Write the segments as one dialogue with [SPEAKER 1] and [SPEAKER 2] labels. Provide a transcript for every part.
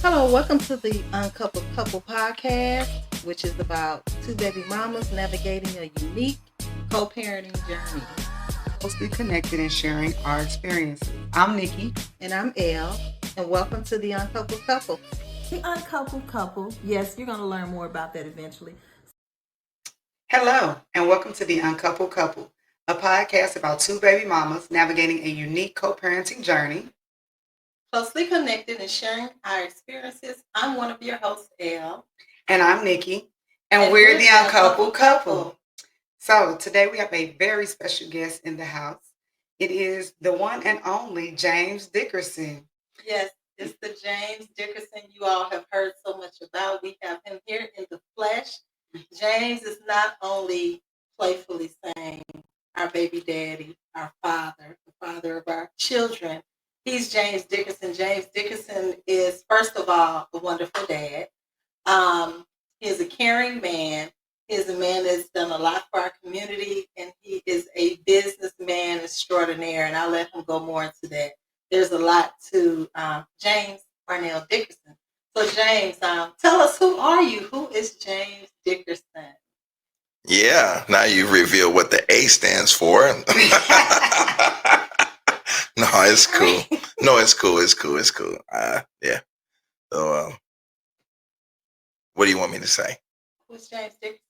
[SPEAKER 1] Hello, welcome to the Uncoupled Couple podcast, which is about two baby mamas navigating a unique co-parenting journey.
[SPEAKER 2] Closely connected and sharing our experiences. I'm Nikki.
[SPEAKER 1] And I'm Elle, and welcome to the Uncoupled Couple.
[SPEAKER 3] The Uncoupled Couple. Yes, you're going to learn more about that eventually.
[SPEAKER 2] Hello, and welcome to the Uncoupled Couple, a podcast about two baby mamas navigating a unique co-parenting journey.
[SPEAKER 1] Closely connected and sharing our experiences. I'm one of your hosts, Elle.
[SPEAKER 2] And I'm Nikki. And we're the Uncoupled Couple. So today we have a very special guest in the house. It is the one and only James Dickerson.
[SPEAKER 1] Yes, it's the James Dickerson you all have heard so much about. We have him here in the flesh. James is not only playfully saying our baby daddy, our father, the father of our children. He's James Dickerson. James Dickerson is, first of all, a wonderful dad. He is a caring man. He is a man that's done a lot for our community, and he is a businessman extraordinaire, and I'll let him go more into that. There's a lot to James Parnell Dickerson. So, James, tell us, who are you? Who is James Dickerson?
[SPEAKER 4] Yeah, now you reveal what the A stands for. No, it's cool. No, it's cool. It's cool. It's cool. Yeah. So, what do you want me to say?
[SPEAKER 1] Who's James Dickerson?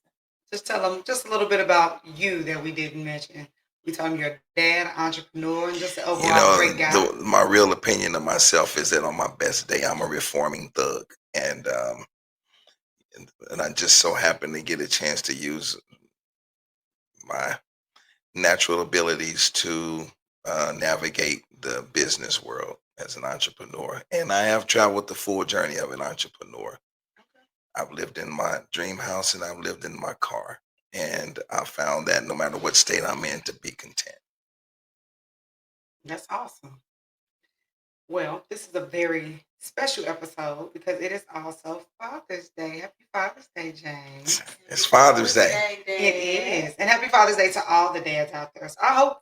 [SPEAKER 2] Just tell them just a little bit about you that we didn't mention. We told him you're a dad, entrepreneur, and just an overall great guy.
[SPEAKER 4] My real opinion of myself is that on my best day, I'm a reforming thug, and I just so happen to get a chance to use my natural abilities to navigate the business world as an entrepreneur. And I have traveled the full journey of an entrepreneur. I've lived in my dream house and I've lived in my car. And I found that no matter what state I'm in, to be content.
[SPEAKER 2] That's awesome. Well, this is a very special episode because it is also Father's Day. Happy Father's Day, James.
[SPEAKER 4] It's Father's Day.
[SPEAKER 2] It is. And happy Father's Day to all the dads out there. So I hope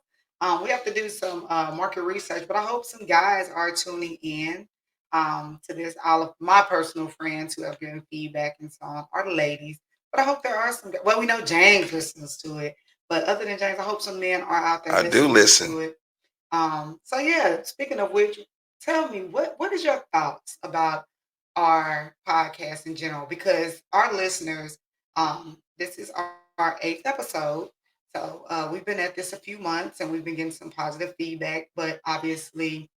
[SPEAKER 2] we have to do some market research, but I hope some guys are tuning in to this. All of my personal friends who have given feedback and so on are ladies. But I hope there are some. Well, we know James listens to it, but other than James, I hope some men are out there.
[SPEAKER 4] I do listen
[SPEAKER 2] to it. So yeah. Speaking of which, tell me what is your thoughts about our podcast in general? Because our listeners, this is our eighth episode. So we've been at this a few months and we've been getting some positive feedback. But obviously,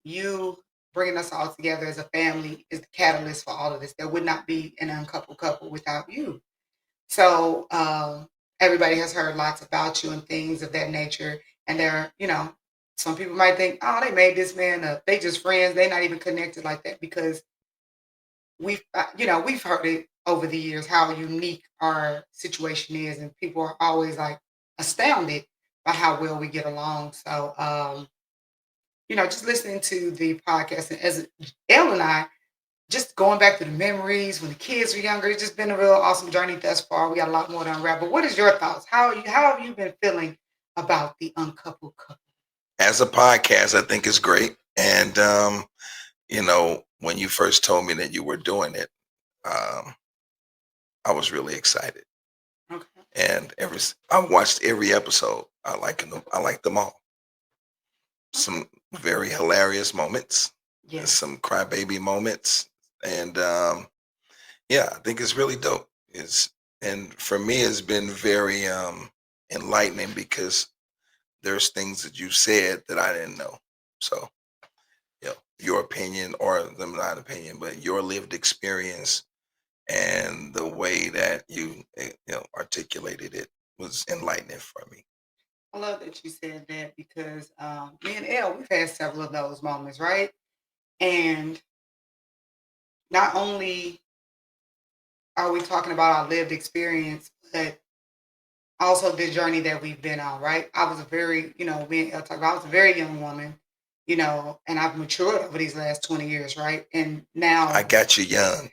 [SPEAKER 2] you bringing us all together as a family is the catalyst for all of this. There would not be an uncoupled couple without you. So everybody has heard lots about you and things of that nature. And they're, some people might think, oh, they made this man up. They just friends. They're not even connected like that because we've heard it over the years how unique our situation is, and people are always like astounded by how well we get along. So, just listening to the podcast and as Elle and I, just going back to the memories when the kids were younger, it's just been a real awesome journey thus far. We got a lot more to unwrap. But what is your thoughts? How have you been feeling about the Uncoupled Couple?
[SPEAKER 4] As a podcast, I think it's great. And, when you first told me that you were doing it, I was really excited.
[SPEAKER 2] Okay.
[SPEAKER 4] And I watched every episode. I like them all. Some very hilarious moments.
[SPEAKER 2] Yes.
[SPEAKER 4] Some crybaby moments. And I think it's really dope. And for me, it's been very enlightening because there's things that you said that I didn't know. So, your opinion, or not opinion, but your lived experience and the way that you articulated it was enlightening for me.
[SPEAKER 2] I love that you said that because me and Elle, we've had several of those moments, right? And not only are we talking about our lived experience, but also the journey that we've been on, right? I was a very, me and Elle talk about, I was a very young woman, and I've matured over these last 20 years, right? And now
[SPEAKER 4] I got you young.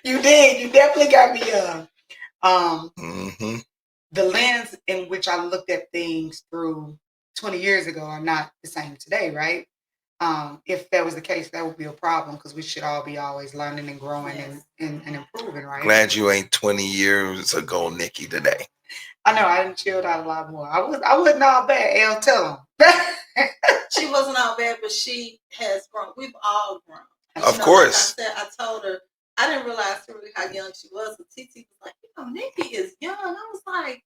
[SPEAKER 2] You did. You definitely got me young.
[SPEAKER 4] Mm-hmm.
[SPEAKER 2] The lens in which I looked at things through 20 years ago are not the same today, right? if that was the case, that would be a problem because we should all be always learning and growing and improving, right?
[SPEAKER 4] Glad you ain't 20 years ago, Nikki, today.
[SPEAKER 2] I know I done chilled out a lot more. I wasn't all bad. El, tell them.
[SPEAKER 1] She wasn't all bad, but she has grown. We've all grown.
[SPEAKER 4] Of course.
[SPEAKER 1] Like I said, I told her, I didn't realize really how young she was. But Titi was like, Nikki is young. I was like,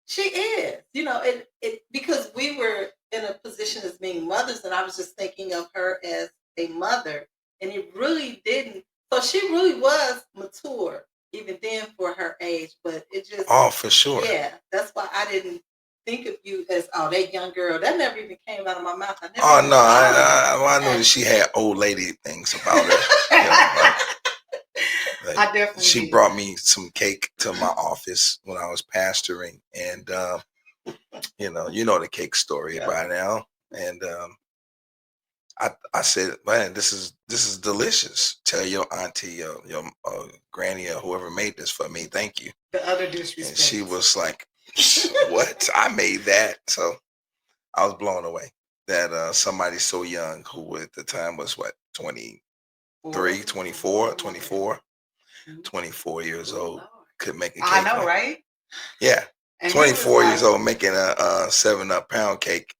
[SPEAKER 1] she is. It because we were in a position as being mothers, and I was just thinking of her as a mother, and it really didn't. So she really was mature even then for her age, but it just
[SPEAKER 4] for sure.
[SPEAKER 1] Yeah, that's why I didn't think of you as that young girl. That never even came out of my mouth.
[SPEAKER 4] I knew that she had old lady things about her.
[SPEAKER 2] I definitely
[SPEAKER 4] she
[SPEAKER 2] did.
[SPEAKER 4] brought me some cake to my office when I was pastoring, and you know the cake story by now. And I said, man, this is delicious. Tell your auntie, your granny, or whoever made this for me. Thank you.
[SPEAKER 2] The other disrespect.
[SPEAKER 4] And she was like, what? I made that. So I was blown away that somebody so young, who at the time was 23, 24, 24 years old, could make a cake.
[SPEAKER 2] I know, right?
[SPEAKER 4] Yeah. And 24 years old making a 7-up pound cake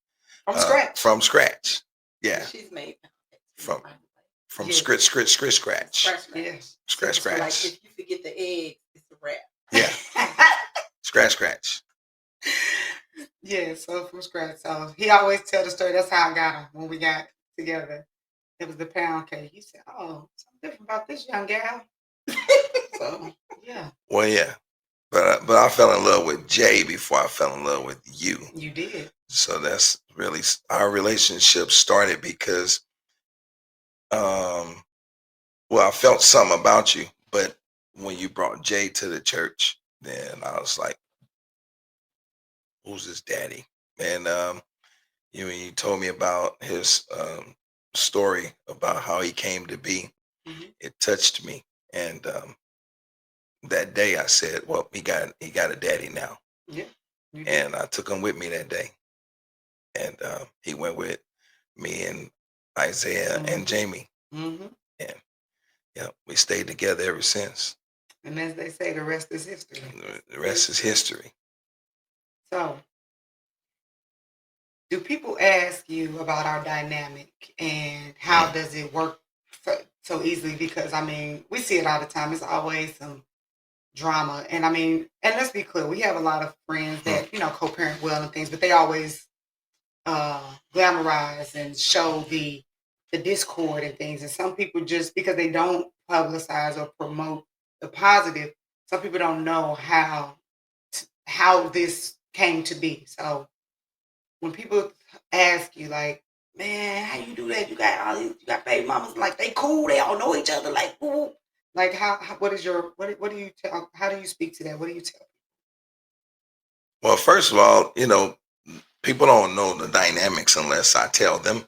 [SPEAKER 2] from scratch.
[SPEAKER 4] Yeah.
[SPEAKER 1] She's made
[SPEAKER 4] from scratch.
[SPEAKER 2] Yes.
[SPEAKER 1] Scratch. Like if you forget the egg, it's a wrap.
[SPEAKER 4] Yeah. Scratch.
[SPEAKER 2] Yeah, so from scratch. So he always tell the story. That's how I got him when we got together. It was the pound cake. He said, "Oh, something different about this young gal." So yeah.
[SPEAKER 4] Well, yeah, but I fell in love with Jay before I fell in love with you.
[SPEAKER 2] You did.
[SPEAKER 4] So that's really our relationship started because, I felt something about you, but when you brought Jay to the church, then I was like, who's his daddy? And you told me about his story about how he came to be.
[SPEAKER 2] Mm-hmm.
[SPEAKER 4] It touched me, and that day I said, well, he got a daddy now.
[SPEAKER 2] Yeah.
[SPEAKER 4] And I took him with me that day, and he went with me and Isaiah and Jamie.
[SPEAKER 2] Mm-hmm.
[SPEAKER 4] And yeah, we stayed together ever since.
[SPEAKER 2] And as they say, the rest is history.
[SPEAKER 4] The rest is history.
[SPEAKER 2] So, do people ask you about our dynamic and how does it work so easily? Because I mean, we see it all the time. It's always some drama, and I mean, and let's be clear, we have a lot of friends that co-parent well and things, but they always glamorize and show the discord and things. And some people, just because they don't publicize or promote the positive, some people don't know how this came to be. So when people ask you, like, man, how you do that? You got baby mamas, like, they cool, they all know each other, like, ooh. Like, how what do you tell? How do you speak to that? What do you tell people?
[SPEAKER 4] Well, first of all, people don't know the dynamics unless I tell them.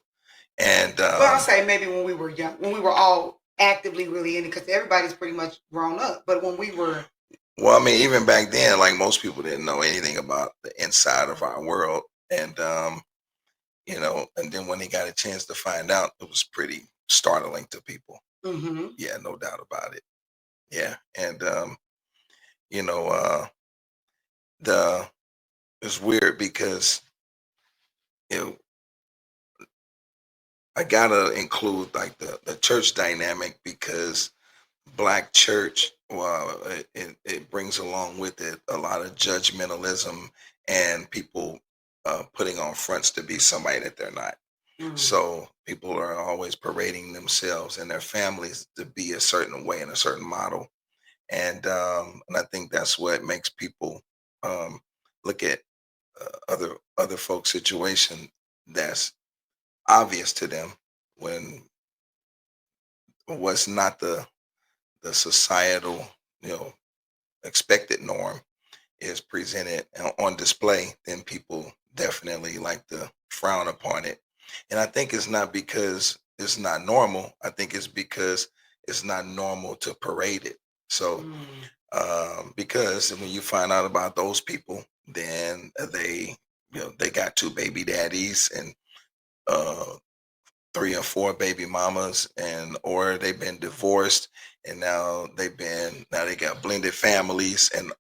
[SPEAKER 4] And
[SPEAKER 2] well, I'll say maybe when we were young, when we were all actively really in it, because everybody's pretty much grown up. But when we were,
[SPEAKER 4] well, I mean, even back then, like, most people didn't know anything about the inside of our world, and and then when they got a chance to find out, it was pretty startling to people.
[SPEAKER 2] Mm-hmm.
[SPEAKER 4] Yeah, no doubt about it. Yeah, and it's weird because I gotta include like the church dynamic, because Black church, well, it brings along with it a lot of judgmentalism and people putting on fronts to be somebody that they're not. Mm-hmm. So people are always parading themselves and their families to be a certain way and a certain model. And I think that's what makes people look at other folks' situation that's obvious to them when what's not the societal expected norm is presented on display, then people definitely like to frown upon it. And I think it's not because it's not normal. I think it's because it's not normal to parade it. So because when you find out about those people, then they got 2 baby daddies and 3 or 4 baby mamas, or they've been divorced, and now they got blended families, and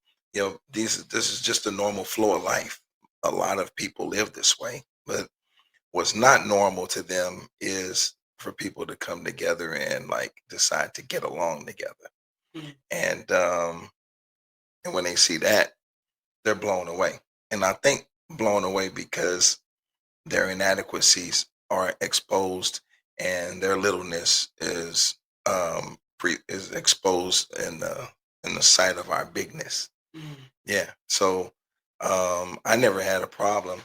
[SPEAKER 4] this is just a normal flow of life. A lot of people live this way, but what's not normal to them is for people to come together and like decide to get along together.
[SPEAKER 2] Mm.
[SPEAKER 4] And when they see that, they're blown away. And I think blown away because their inadequacies are exposed, and their littleness is exposed in the sight of our bigness.
[SPEAKER 2] Mm.
[SPEAKER 4] Yeah. So I never had a problem.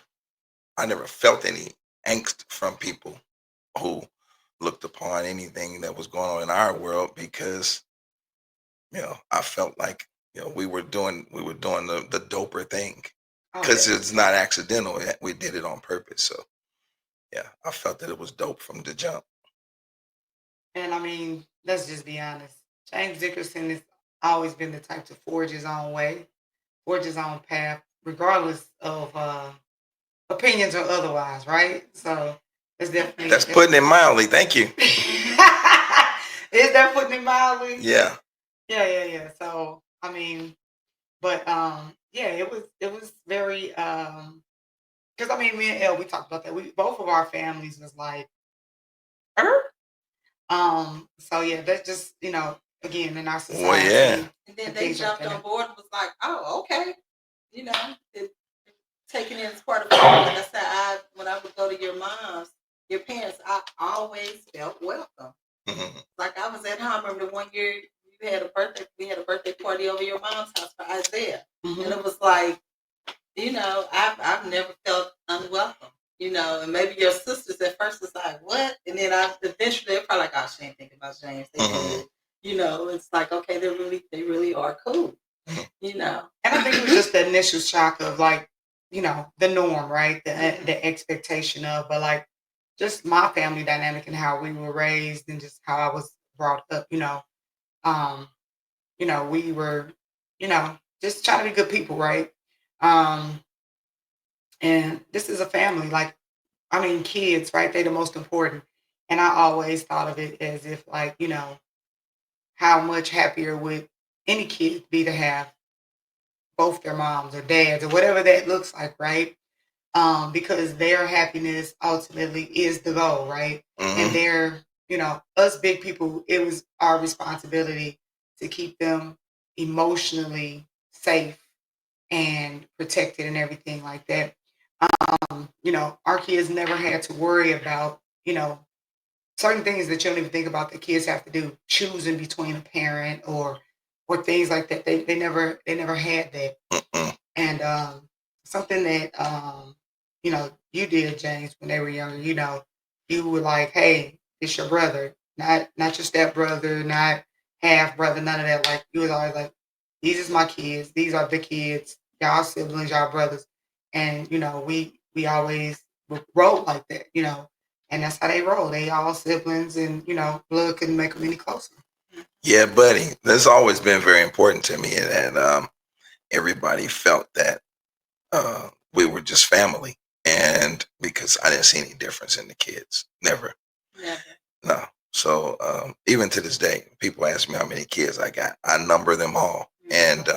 [SPEAKER 4] I never felt any angst from people who looked upon anything that was going on in our world, because I felt like we were doing the doper thing,
[SPEAKER 2] Oh,
[SPEAKER 4] because
[SPEAKER 2] yeah.
[SPEAKER 4] it's not accidental. We did it on purpose. So yeah, I felt that it was dope from the jump.
[SPEAKER 2] And I mean, let's just be honest. James Dickerson has always been the type to forge his own way, forge his own path, regardless of opinions or otherwise, right? So it's definitely
[SPEAKER 4] That's putting it mildly. Thank you.
[SPEAKER 2] Is that putting it mildly?
[SPEAKER 4] Yeah.
[SPEAKER 2] Yeah. So I mean, but yeah, it was very because I mean, me and Elle, we talked about that. We both of our families was like, er? So yeah, that's just again in our
[SPEAKER 4] Well,
[SPEAKER 2] society.
[SPEAKER 4] yeah.
[SPEAKER 1] And then
[SPEAKER 2] and
[SPEAKER 1] they
[SPEAKER 2] things like
[SPEAKER 1] jumped on
[SPEAKER 2] that.
[SPEAKER 1] board and was like, oh, okay. You know, taking it as part of family. Like I said, when I would go to your parents, I always felt welcome.
[SPEAKER 4] Mhm.
[SPEAKER 1] Like I was at home. I remember the one year we had a birthday party over your mom's house for Isaiah.
[SPEAKER 2] Mhm.
[SPEAKER 1] And it was like, I've never felt unwelcome. And maybe your sisters at first was like, what? And then eventually they're probably like, oh, she ain't thinking about James. They did. It's like, okay, they really are cool.
[SPEAKER 2] And I think it was just the initial shock of like, the norm, right? The expectation of, but like just my family dynamic and how we were raised and just how I was brought up, um, we were, just trying to be good people, right? And this is a family, like, I mean, kids, right? They're the most important. And I always thought of it as if like, how much happier would any kid be to have both their moms or dads or whatever that looks like, right? Because their happiness ultimately is the goal, right? And they're, us big people, it was our responsibility to keep them emotionally safe and protected and everything like that. Our kids never had to worry about, certain things that you don't even think about that kids have to do, choosing between a parent or things like that. They never had that. And something that you did, James, when they were younger, you were like, hey, it's your brother, not your step brother, not half brother, none of that. Like you was always like, these is my kids, these are the kids, y'all siblings, y'all brothers. And we always would roll like that, and that's how they roll. They all siblings, and blood couldn't make them any closer.
[SPEAKER 4] Yeah, buddy. That's always been very important to me, that everybody felt that we were just family, and because I didn't see any difference in the kids, never. No. So even to this day, people ask me how many kids I got. I number them all, and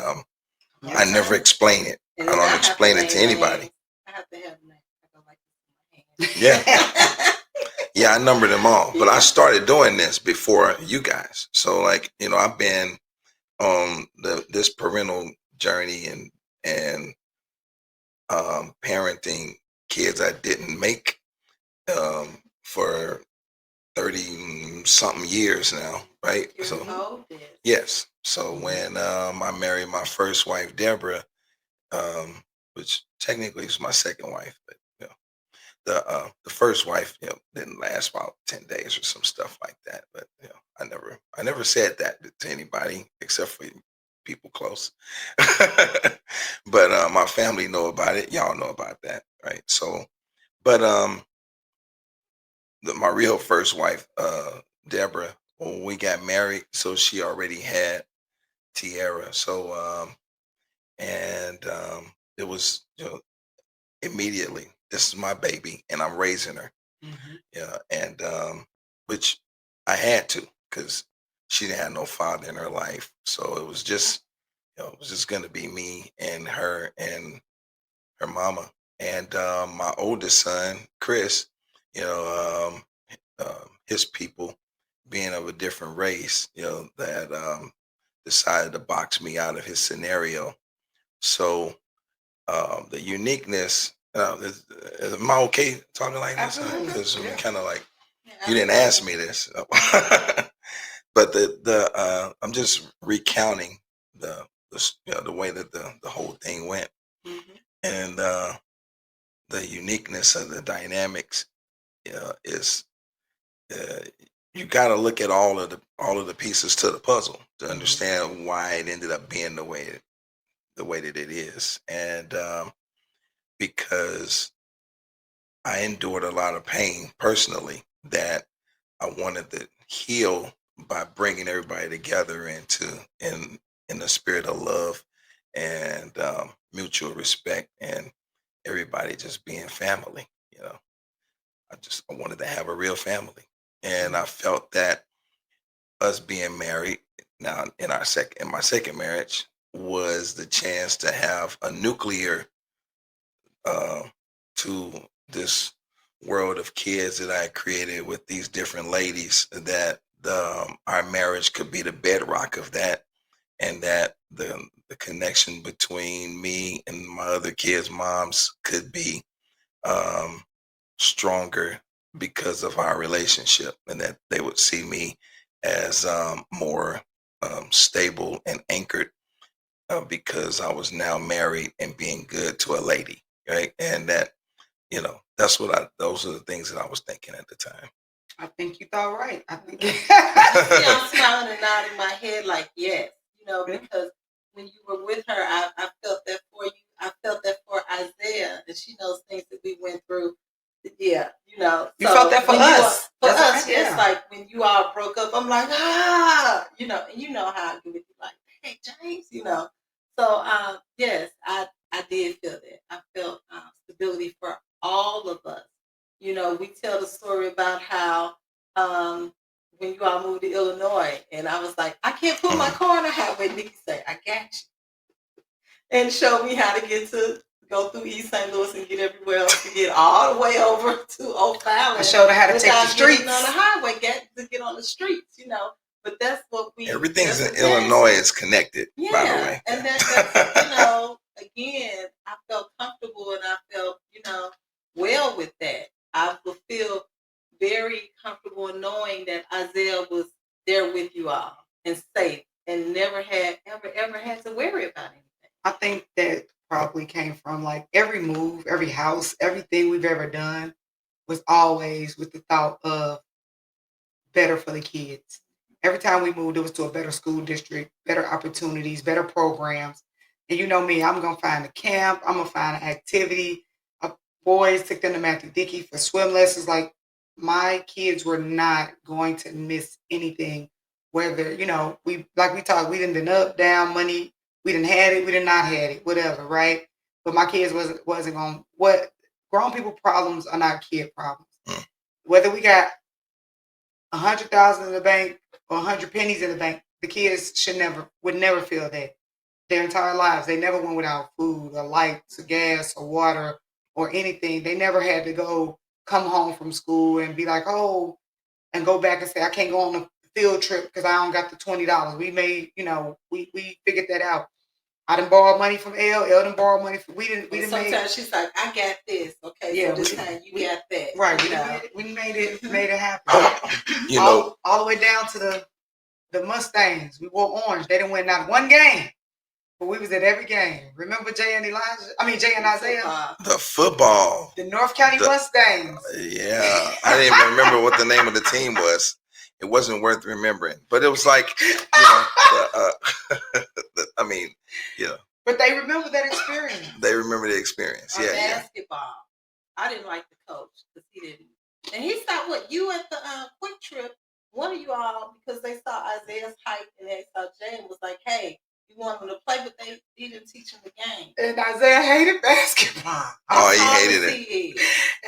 [SPEAKER 4] I never explain it. I don't explain it to anybody.
[SPEAKER 1] I have to have names. I go like
[SPEAKER 4] Yeah. Yeah, I number them all, but I started doing this before you guys. So like, I've been on this parental journey and parenting kids I didn't make for 30 something years now, right? So yes. So when I married my first wife, Deborah, which technically is my second wife, but the first wife, didn't last about 10 days or some stuff like that. But I never said that to anybody except for people close. But my family know about it. Y'all know about that, right? So, but my real first wife, Deborah, when we got married, so she already had Tiara. So and it was immediately, this is my baby and I'm raising her. Yeah, and which I had to because she didn't have no father in her life, so it was just it was just gonna be me and her mama, and my oldest son Chris, you know, his people being of a different race, that decided to box me out of his scenario. So the uniqueness. Am I okay talking like this?
[SPEAKER 2] Absolutely.
[SPEAKER 4] Because we
[SPEAKER 2] Yeah.
[SPEAKER 4] kind of like
[SPEAKER 1] Yeah,
[SPEAKER 4] you didn't ask me this, but I'm just recounting the way that the whole thing went, and the uniqueness of the dynamics is uh, you got to look at all of the pieces to the puzzle to understand why it ended up being the way that it is, and because I endured a lot of pain personally that I wanted to heal by bringing everybody together in the spirit of love and mutual respect and everybody just being family. I wanted to have a real family, and I felt that us being married now in my second marriage was the chance to have a nuclear uh, to this world of kids that I created with these different ladies, that our marriage could be the bedrock of that, and that the connection between me and my other kids' moms could be um, stronger because of our relationship, and that they would see me as more stable and anchored because I was now married and being good to a lady, right? And that, those are the things that I was thinking at the time.
[SPEAKER 2] I think you thought right. I think.
[SPEAKER 1] See, I'm smiling and nodding my head like yes, because when you were with her, I felt that for you. I felt that for Isaiah, and she knows things that we went through. Yeah,
[SPEAKER 2] You felt that for
[SPEAKER 1] when
[SPEAKER 2] us.
[SPEAKER 1] For
[SPEAKER 2] That's
[SPEAKER 1] us,
[SPEAKER 2] right,
[SPEAKER 1] yes,
[SPEAKER 2] yeah.
[SPEAKER 1] like when you all broke up, I'm like, and you know how I do with you, like, hey, James, So, yes, I did feel that. I felt stability for all of us. We tell the story about how when you all moved to Illinois, and I was like, I can't put my car on the highway. Nikki said, I got you. And showed me how to go through East St. Louis and get everywhere else to get all the way over to O'Fallon.
[SPEAKER 2] I showed her how to take the streets.
[SPEAKER 1] On the highway, get on the streets, But that's what
[SPEAKER 4] Everything's in Illinois is connected, by the way.
[SPEAKER 1] And that's again, I felt comfortable and I felt, well with that. I would feel very comfortable in knowing that Isaiah was there with you all and safe and never had ever had to worry about anything.
[SPEAKER 2] I think that probably came from like every move, every house, everything we've ever done was always with the thought of better for the kids. Every time we moved, it was to a better school district, better opportunities, better programs. And you know me, I'm gonna find a camp, I'm gonna find an activity. Boys took them to Matthew Dickey for swim lessons. Like my kids were not going to miss anything. Whether we talked, we didn't been up, down, money, we didn't had it, we did not had it, whatever, right? But my kids wasn't on what grown people problems are not kid problems. Whether we got 100,000 in the bank or 100 pennies in the bank, the kids would never feel that their entire lives. They never went without food or lights or gas or water or anything. They never had to come home from school and be like, oh, and go back and say, I can't go on a field trip because I don't got the $20. We made, we figured that out. I done borrowed money from L done borrowed money from, we didn't
[SPEAKER 1] sometimes she's like, I got this. Okay, yeah, so this time you got that.
[SPEAKER 2] Right. We made it happen. All the way down to the Mustangs. We wore orange. They didn't win not one game. But we was at every game. Remember Jay and Isaiah?
[SPEAKER 4] The football.
[SPEAKER 2] The North County Mustangs.
[SPEAKER 4] Yeah. I didn't even remember what the name of the team was. It wasn't worth remembering. But it was like,
[SPEAKER 2] But they remember that experience.
[SPEAKER 4] They remember the experience.
[SPEAKER 1] Basketball. I didn't like the coach because he didn't. And he saw you at the quick trip. One of you all, because they saw Isaiah's height and they saw Jane was like, hey, You want them to play, but he didn't teach them the game.
[SPEAKER 2] And Isaiah hated basketball.
[SPEAKER 4] Oh, he
[SPEAKER 1] How
[SPEAKER 4] hated
[SPEAKER 1] tall
[SPEAKER 4] it.
[SPEAKER 1] is he?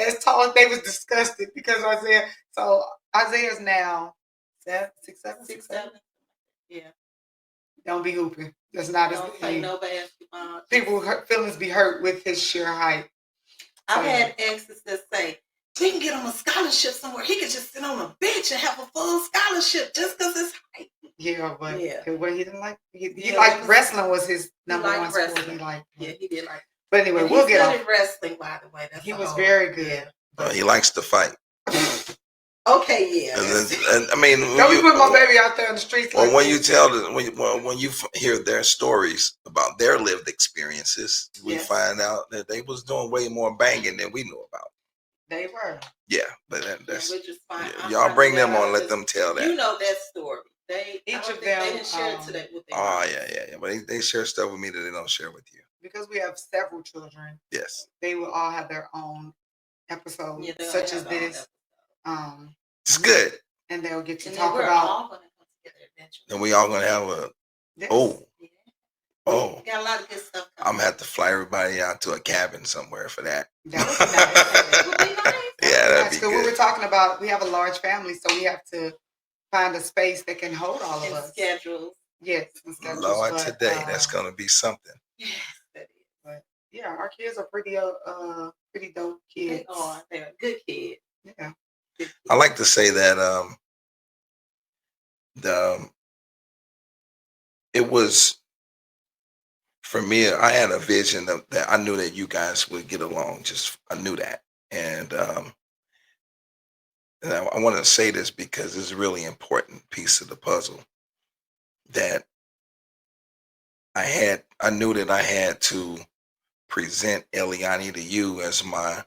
[SPEAKER 2] As tall as they was disgusted because Isaiah's now 6'7",
[SPEAKER 1] 6'7". Yeah.
[SPEAKER 2] Don't be hooping. That's not his
[SPEAKER 1] Don't play
[SPEAKER 2] thing.
[SPEAKER 1] no basketball.
[SPEAKER 2] People feelings be hurt with his sheer height.
[SPEAKER 1] I've had exes that say, we can get him a scholarship somewhere. He could just sit on a bench and have a full scholarship just because it's height.
[SPEAKER 2] Yeah, but he didn't like. He
[SPEAKER 1] Yeah,
[SPEAKER 2] liked wrestling was his number one sport.
[SPEAKER 1] wrestling.
[SPEAKER 2] He liked.
[SPEAKER 1] Yeah, he did like.
[SPEAKER 2] But anyway,
[SPEAKER 1] And
[SPEAKER 2] we'll
[SPEAKER 1] he's
[SPEAKER 2] get
[SPEAKER 1] good
[SPEAKER 2] off.
[SPEAKER 1] at wrestling, by the way. That's
[SPEAKER 2] He was very good.
[SPEAKER 1] Yeah.
[SPEAKER 4] He likes to fight.
[SPEAKER 1] Okay, yeah.
[SPEAKER 4] And I mean,
[SPEAKER 2] Don't be putting my baby out there in the streets.
[SPEAKER 4] Well,
[SPEAKER 2] like
[SPEAKER 4] when
[SPEAKER 2] this.
[SPEAKER 4] you tell when you hear their stories about their lived experiences, we find out that they was doing way more banging than we knew about.
[SPEAKER 2] They were.
[SPEAKER 4] Yeah, but that's
[SPEAKER 1] we're just fine.
[SPEAKER 4] y'all bring them on, let them tell that.
[SPEAKER 1] You know that story. Each of them. They didn't share it today with their
[SPEAKER 4] Oh yeah. But they share stuff with me that they don't share with you.
[SPEAKER 2] Because we have several children.
[SPEAKER 4] Yes.
[SPEAKER 2] They will all have their own episodes, such as this.
[SPEAKER 4] It's good.
[SPEAKER 2] And they'll get to talk about.
[SPEAKER 1] All gonna come together eventually.
[SPEAKER 4] And we all gonna have a.
[SPEAKER 2] Yes.
[SPEAKER 4] Oh.
[SPEAKER 1] Got a lot of good stuff coming.
[SPEAKER 4] I'm gonna have to fly everybody out to a cabin somewhere for that.
[SPEAKER 2] That would be nice.
[SPEAKER 4] Yeah, that'd be good.
[SPEAKER 2] We were talking about, we have a large family, so we have to find a space that can hold all of us.
[SPEAKER 1] Schedules.
[SPEAKER 2] Yes, and schedules.
[SPEAKER 4] Lord, today that's gonna be something.
[SPEAKER 1] Yes, that is.
[SPEAKER 2] But yeah, our kids are pretty dope kids.
[SPEAKER 1] They are. They're good kids.
[SPEAKER 2] Yeah.
[SPEAKER 4] I like to say that it was, for me, I had a vision of that. I knew that you guys would get along. I knew that. And I want to say this because it's a really important piece of the puzzle that I knew that I had to present Eliani to you as my,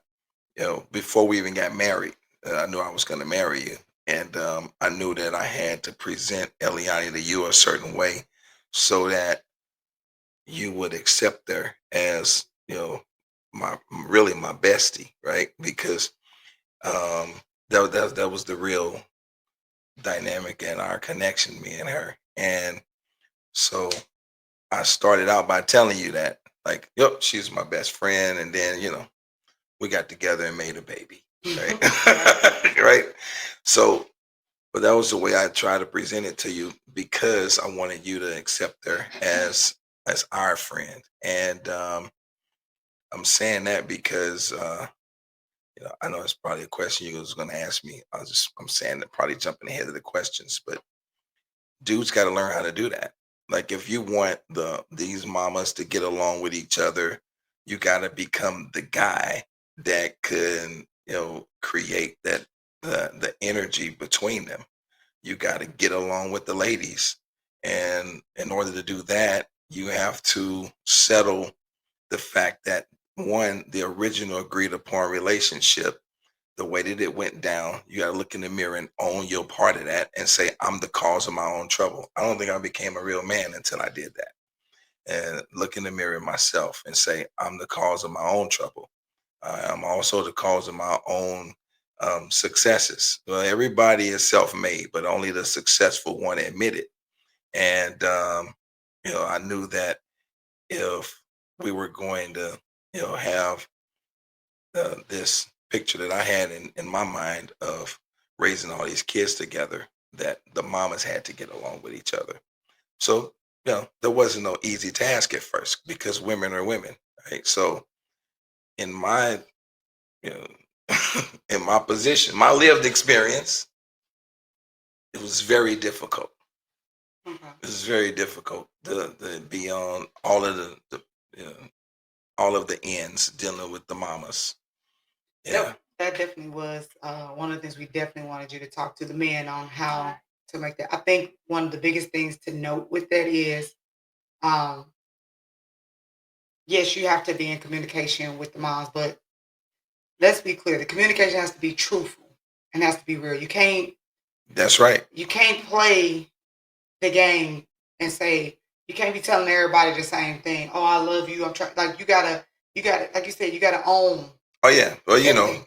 [SPEAKER 4] before we even got married. I knew I was going to marry you. And I knew that I had to present Eliani to you a certain way so that you would accept her as, my bestie, right? Because that was the real dynamic in our connection, me and her. And so I started out by telling you that, like, yep, she's my best friend. And then, we got together and made a baby, right? Right. So, but that was the way I tried to present it to you because I wanted you to accept her as our friend. And I'm saying that because I know it's probably a question you was going to ask me. I'm saying that, probably jumping ahead of the questions, but dudes got to learn how to do that. Like, if you want these mamas to get along with each other, you got to become the guy that can, create that the energy between them. You got to get along with the ladies, and in order to do that, you have to settle the fact that, one, the original agreed upon relationship, the way that it went down, you got to look in the mirror and own your part of that and say, I'm the cause of my own trouble. I don't think I became a real man until I did that. And look in the mirror myself and say, I'm the cause of my own trouble. I'm also the cause of my own successes. Well, everybody is self-made, but only the successful one admit it. And, I knew that if we were going to, have this picture that I had in my mind of raising all these kids together, that the mamas had to get along with each other. So, there wasn't no easy task at first because women are women, right? So in my, in my position, my lived experience, it was very difficult.
[SPEAKER 2] Mm-hmm.
[SPEAKER 4] It was very difficult to be on all of all of the ends dealing with the mamas. Yeah.
[SPEAKER 2] That definitely was one of the things we definitely wanted you to talk to the men on how to make that. I think one of the biggest things to note with that is, yes, you have to be in communication with the moms, but let's be clear. The communication has to be truthful and has to be real. You can't.
[SPEAKER 4] That's right.
[SPEAKER 2] You can't play the game and say, you can't be telling everybody the same thing. Oh, I love you. I'm trying. Like, you gotta, like you said, you gotta own.
[SPEAKER 4] Oh yeah. Well,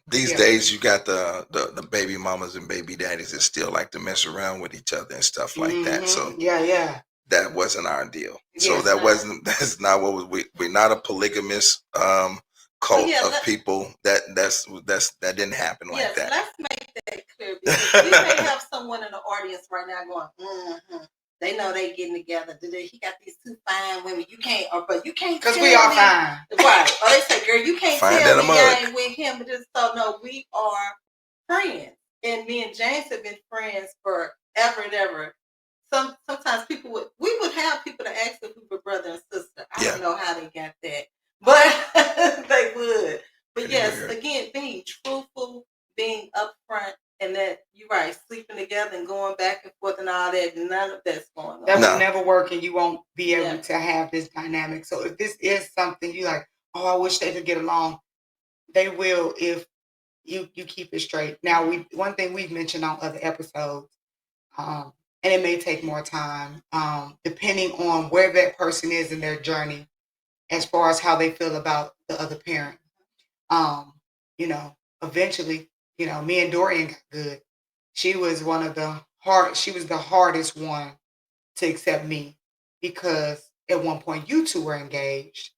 [SPEAKER 4] these days you got the baby mamas and baby daddies that still like to mess around with each other and stuff like that. So
[SPEAKER 2] yeah.
[SPEAKER 4] that wasn't our deal. So
[SPEAKER 2] Yes,
[SPEAKER 4] that
[SPEAKER 1] right.
[SPEAKER 4] wasn't, that's not what we're not a polygamous cult
[SPEAKER 1] yeah,
[SPEAKER 4] of people. That didn't happen like
[SPEAKER 1] Yes,
[SPEAKER 4] that.
[SPEAKER 1] let's make that clear because we may have someone in the audience right now going, they know they getting together. He got these two fine women. You can't, but you can't
[SPEAKER 2] because
[SPEAKER 1] tell
[SPEAKER 2] we are
[SPEAKER 1] me.
[SPEAKER 2] fine.
[SPEAKER 1] Right. Or they say, girl, you can't
[SPEAKER 4] Fine
[SPEAKER 1] tell
[SPEAKER 4] in a
[SPEAKER 1] me
[SPEAKER 4] mug.
[SPEAKER 1] I ain't with him. But just so no, we are friends. And me and James have been friends forever and ever. Sometimes we would have people to ask if we were brother and sister. I don't know how they got that, but they would. But
[SPEAKER 4] Pretty
[SPEAKER 1] yes,
[SPEAKER 4] weird.
[SPEAKER 1] again, being truthful, being upfront, and that you're right, sleeping together and going back and forth and all that, none of that's going on.
[SPEAKER 2] That
[SPEAKER 4] No.
[SPEAKER 2] will never work, and you won't be able
[SPEAKER 1] Never.
[SPEAKER 2] to have this dynamic. So if this is something you like, oh, I wish they could get along, they will if you keep it straight. Now, one thing we've mentioned on other episodes, and it may take more time, depending on where that person is in their journey, as far as how they feel about the other parent. You know, eventually, me and Dorian got good. She was she was the hardest one to accept me because at one point you two were engaged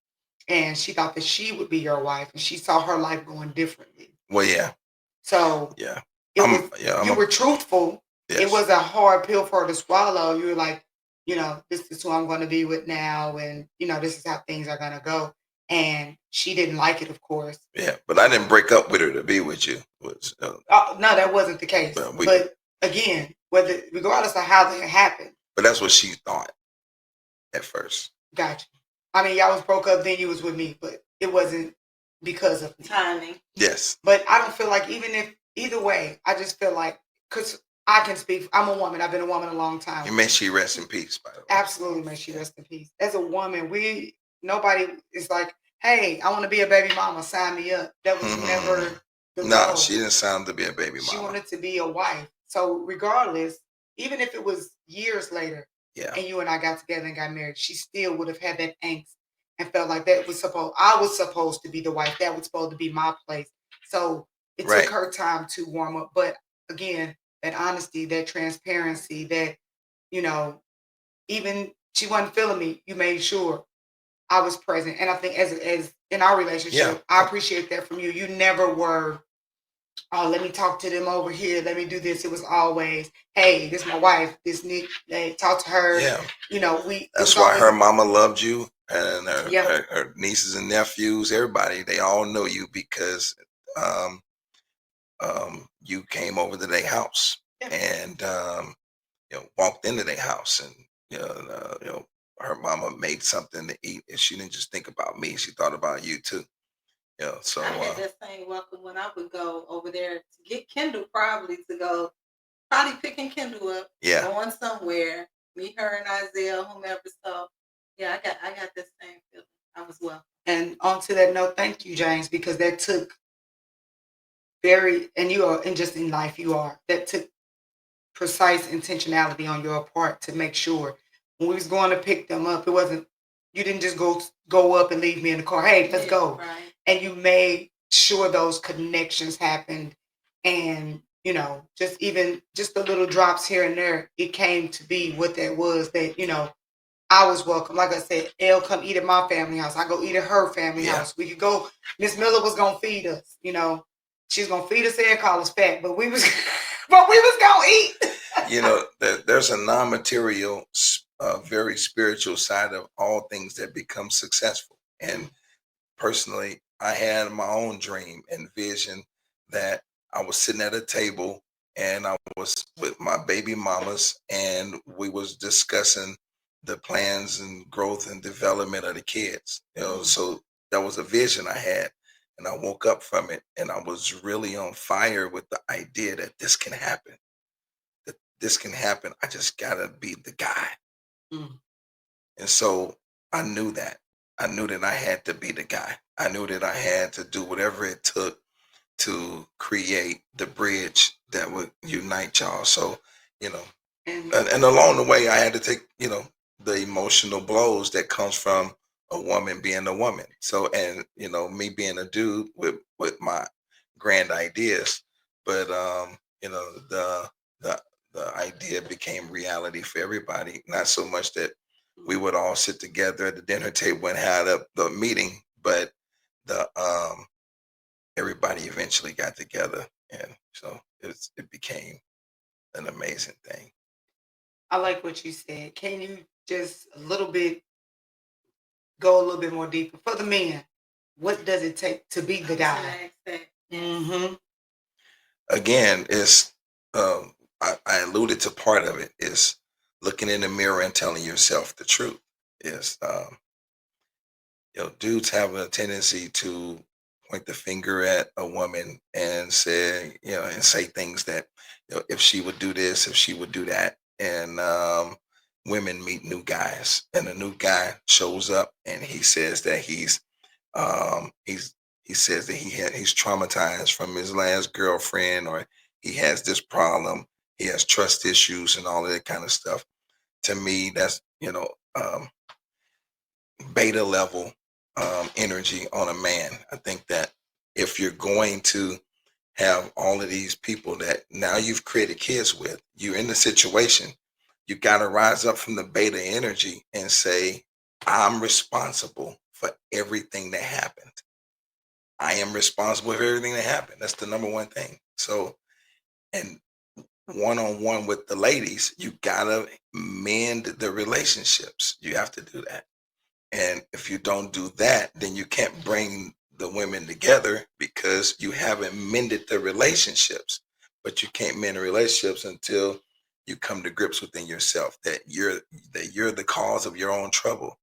[SPEAKER 2] and she thought that she would be your wife and she saw her life going differently.
[SPEAKER 4] Well, yeah.
[SPEAKER 2] So
[SPEAKER 4] Yeah.
[SPEAKER 2] you were truthful.
[SPEAKER 4] Yes.
[SPEAKER 2] It was a hard pill for her to swallow. You were like, this is who I'm going to be with now. And, this is how things are going to go. And she didn't like it, of course.
[SPEAKER 4] Yeah, but I didn't break up with her to be with you.
[SPEAKER 2] No, that wasn't the case. But again, regardless of how that happened.
[SPEAKER 4] But that's what she thought at first.
[SPEAKER 2] Gotcha. I mean, y'all was broke up, then you was with me, but it wasn't because of
[SPEAKER 1] timing.
[SPEAKER 4] Yes.
[SPEAKER 2] But I don't feel like either way, I just feel like, because I can speak, I'm a woman. I've been a woman a long time.
[SPEAKER 4] And may she rest in peace, by the way.
[SPEAKER 2] Absolutely, may she rest in peace. As a woman, nobody is like, hey, I want to be a baby mama, sign me up. That was never the goal.
[SPEAKER 4] No, she didn't sound to be a baby mama.
[SPEAKER 2] She wanted to be a wife. So regardless, even if it was years later, and you and I got together and got married, she still would have had that angst and felt like I was supposed to be the wife. That was supposed to be my place. So it took her time to warm up. But again, that honesty, that transparency, that, even she wasn't feeling me, you made sure I was present. And I think as in our relationship, I appreciate that from you. You never were, oh, let me talk to them over here. Let me do this. It was always, hey, this is my wife. This need, hey, talk to her.
[SPEAKER 4] Yeah.
[SPEAKER 2] That's
[SPEAKER 4] why her mama loved you and her nieces and nephews, everybody, they all know you because you came over to their house and walked into their house and her mama made something to eat and she didn't just think about me, she thought about you too. So
[SPEAKER 1] I had that same welcome when I would go over there to get Kendall, probably picking Kendall up, going somewhere, meet her and Isaiah, whomever. So yeah, I got that same feeling. I was welcome.
[SPEAKER 2] And on to that note, thank you, James, because that took and just in life that took precise intentionality on your part to make sure when we was going to pick them up, it wasn't, you didn't just go up and leave me in the car. Hey, let's go.
[SPEAKER 1] Right.
[SPEAKER 2] And you made sure those connections happened. And, just the little drops here and there, it came to be what that was that, I was welcome. Like I said, Elle come eat at my family house. I go eat at her family house. We could go, Miss Miller was going to feed us, she's going to feed us and call us fat, but we was going to eat.
[SPEAKER 4] There's a non-material, very spiritual side of all things that become successful. And personally, I had my own dream and vision that I was sitting at a table and I was with my baby mamas and we was discussing the plans and growth and development of the kids. So that was a vision I had. And I woke up from it and I was really on fire with the idea that this can happen. This can happen. I just gotta be the guy. And so I knew that. I knew that I had to be the guy. I knew that I had to do whatever it took to create the bridge that would unite y'all. So, and along the way, I had to take, the emotional blows that comes from a woman being a woman. So, and, me being a dude with my grand ideas, but, the idea became reality for everybody. Not so much that we would all sit together at the dinner table and have the meeting, but the everybody eventually got together, and so it became an amazing thing.
[SPEAKER 2] I like what you said. Can you just a little bit go a little bit more deeper for the men? What does it take to be the guy? Mm-hmm.
[SPEAKER 4] Again, it's I alluded to part of it is looking in the mirror and telling yourself the truth. Is dudes have a tendency to point the finger at a woman and say, and say things that, if she would do this, if she would do that. And women meet new guys, and a new guy shows up and he says that he says that he's traumatized from his last girlfriend, or he has this problem, he has trust issues and all of that kind of stuff. To me, that's beta level energy on a man. I think that if you're going to have all of these people that now you've created kids with, you're in the situation, you got to rise up from the beta energy and say, I'm responsible for everything that happened. I am responsible for everything that happened. That's the number one thing. So, and one-on-one with the ladies, you got to mend the relationships. You have to do that. And if you don't do that, then you can't bring the women together because you haven't mended the relationships. But you can't mend the relationships until you come to grips within yourself that you're the cause of your own trouble.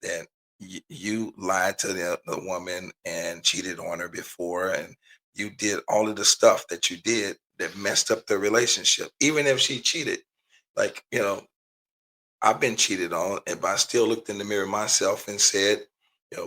[SPEAKER 4] That you lied to the woman and cheated on her before, and you did all of the stuff that you did that messed up the relationship. Even if she cheated, like I've been cheated on, but I still looked in the mirror myself and said,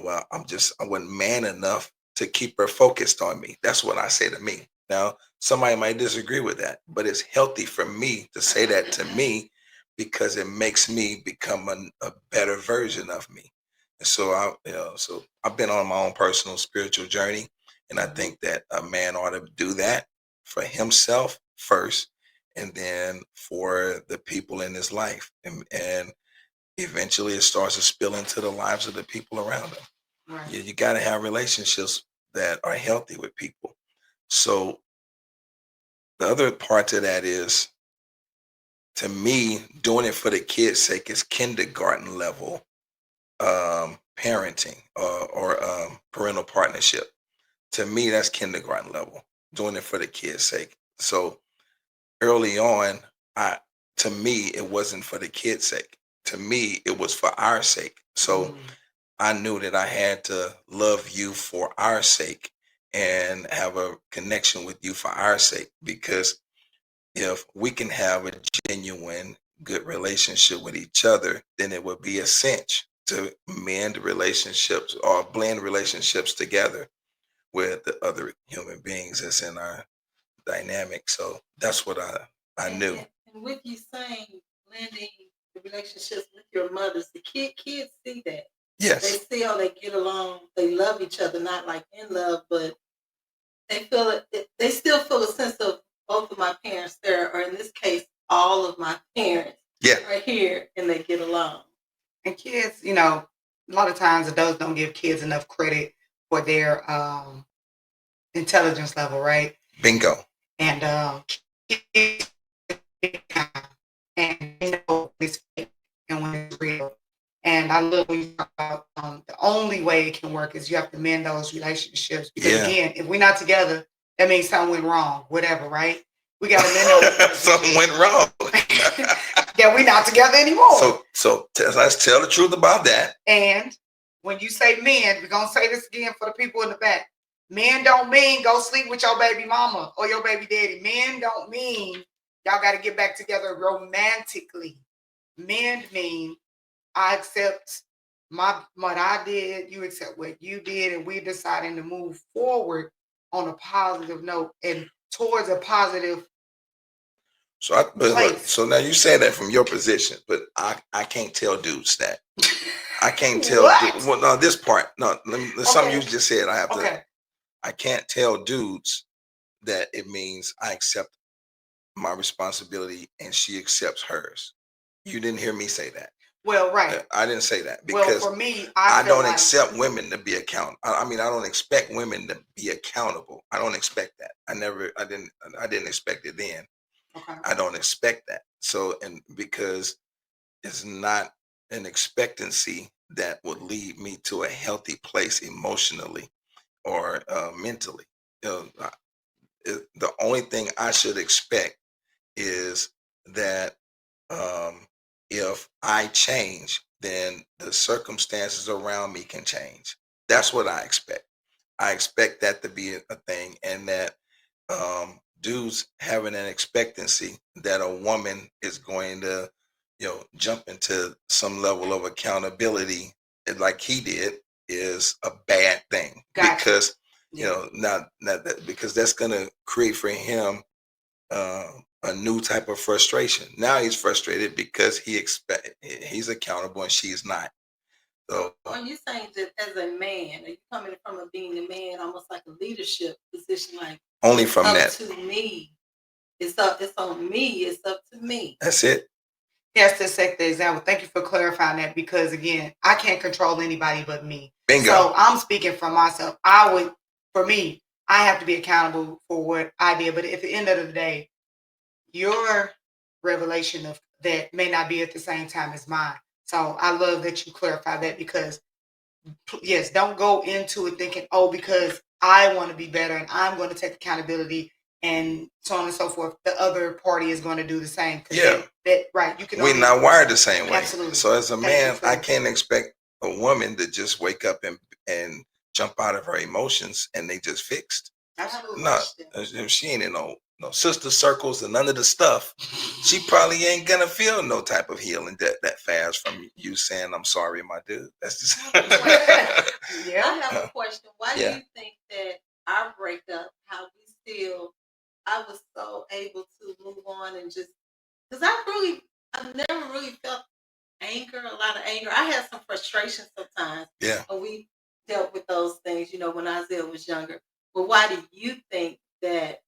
[SPEAKER 4] well, I wasn't man enough to keep her focused on me. That's what I say to me. Now, somebody might disagree with that, but it's healthy for me to say that to me because it makes me become a better version of me. And so so I've been on my own personal spiritual journey, and I think that a man ought to do that for himself first, and then for the people in his life. And eventually it starts to spill into the lives of the people around him.
[SPEAKER 2] Right.
[SPEAKER 4] You got to have relationships that are healthy with people. So the other part to that is, to me, doing it for the kids' sake is kindergarten level parenting or parental partnership. To me, that's kindergarten level, doing it for the kids' sake. So early on, to me, it wasn't for the kids' sake. To me, it was for our sake. So I knew that I had to love you for our sake and have a connection with you for our sake. Because if we can have a genuine, good relationship with each other, then it would be a cinch to mend relationships or blend relationships together with the other human beings that's in our dynamic. So that's what I knew.
[SPEAKER 1] And with you saying blending the relationships with your mothers, the kids see that.
[SPEAKER 4] Yes.
[SPEAKER 1] They see how they get along. They love each other, not like in love, but they feel it. They still feel a sense of both of my parents there, or in this case, all of my parents are here, and they get along.
[SPEAKER 2] And kids, a lot of times adults don't give kids enough credit for their intelligence level, right?
[SPEAKER 4] Bingo.
[SPEAKER 2] And kids, and they know it's fake and when it's real. And I love when you talk about the only way it can work is you have to mend those relationships. Because again, if we're not together, that means something went wrong, whatever, right? We got to mend those.
[SPEAKER 4] Something went wrong.
[SPEAKER 2] Yeah, we're not together anymore.
[SPEAKER 4] So let's tell the truth about that.
[SPEAKER 2] And when you say men, we're going to say this again for the people in the back. Men don't mean go sleep with your baby mama or your baby daddy. Men don't mean y'all got to get back together romantically. Men mean I accept what I did, you accept what you did, and we're deciding to move forward on a positive note and towards a positive place.
[SPEAKER 4] So now you say that from your position, but I can't tell dudes that. I can't tell. Well, no, this part. No, something you just said. I have to. I can't tell dudes that it means I accept my responsibility and she accepts hers. You didn't hear me say that.
[SPEAKER 2] Well, right.
[SPEAKER 4] I didn't say that
[SPEAKER 2] Well,
[SPEAKER 4] because
[SPEAKER 2] for me,
[SPEAKER 4] I
[SPEAKER 2] feel
[SPEAKER 4] don't
[SPEAKER 2] like
[SPEAKER 4] accept women to be accountable. I mean, I don't expect women to be accountable. I don't expect that. I didn't expect it then.
[SPEAKER 2] Okay.
[SPEAKER 4] I don't expect that. So, and because it's not an expectancy that would lead me to a healthy place emotionally or mentally. You know, the only thing I should expect is that if I change, then the circumstances around me can change. That's what I expect. I expect that to be a thing, and that dudes having an expectancy that a woman is going to, jump into some level of accountability, like he did, is a bad thing.
[SPEAKER 2] Gotcha.
[SPEAKER 4] Because
[SPEAKER 2] Yeah.
[SPEAKER 4] because that's going to create for him a new type of frustration. Now he's frustrated because he's accountable and she's not. So
[SPEAKER 1] are you saying that as a man, are you coming from a being a man, almost like a leadership position, like
[SPEAKER 4] only from
[SPEAKER 1] up
[SPEAKER 4] that.
[SPEAKER 1] to me? It's on me. It's up to me.
[SPEAKER 4] That's it.
[SPEAKER 2] Yes, to set the example. Thank you for clarifying that, because again, I can't control anybody but me.
[SPEAKER 4] Bingo.
[SPEAKER 2] So I'm speaking for myself. For me, I have to be accountable for what I did. But at the end of the day, your revelation of that may not be at the same time as mine. So I love that you clarify that, because yes, don't go into it thinking, oh, because I want to be better and I'm going to take accountability and so on and so forth, the other party is going to do the same.
[SPEAKER 4] Yeah.
[SPEAKER 2] Right. You can.
[SPEAKER 4] We're not wired the same way.
[SPEAKER 2] Absolutely.
[SPEAKER 4] So as a man, I can't expect a woman to just wake up and jump out of her emotions and they just fixed.
[SPEAKER 2] Absolutely.
[SPEAKER 4] No, if she ain't in no sister circles and none of the stuff, she probably ain't gonna feel no type of healing that fast from you saying I'm sorry, my dude. That's just
[SPEAKER 2] Yeah.
[SPEAKER 1] I have a question. Why do you think that our breakup, how I was so able to move on and just, because I've never really felt anger, a lot of anger. I had some frustration sometimes.
[SPEAKER 4] Yeah.
[SPEAKER 1] And we dealt with those things, when Isaiah was younger. But why do you think that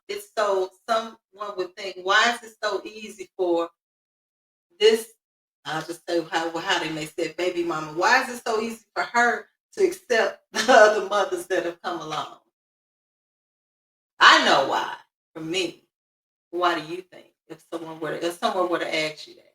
[SPEAKER 1] it's so, someone would think, why is it so easy for this, I'll just say how they may say baby mama, why is it so easy for her to accept the other mothers that have come along? I know why. For me, why do you think if someone were to ask you that?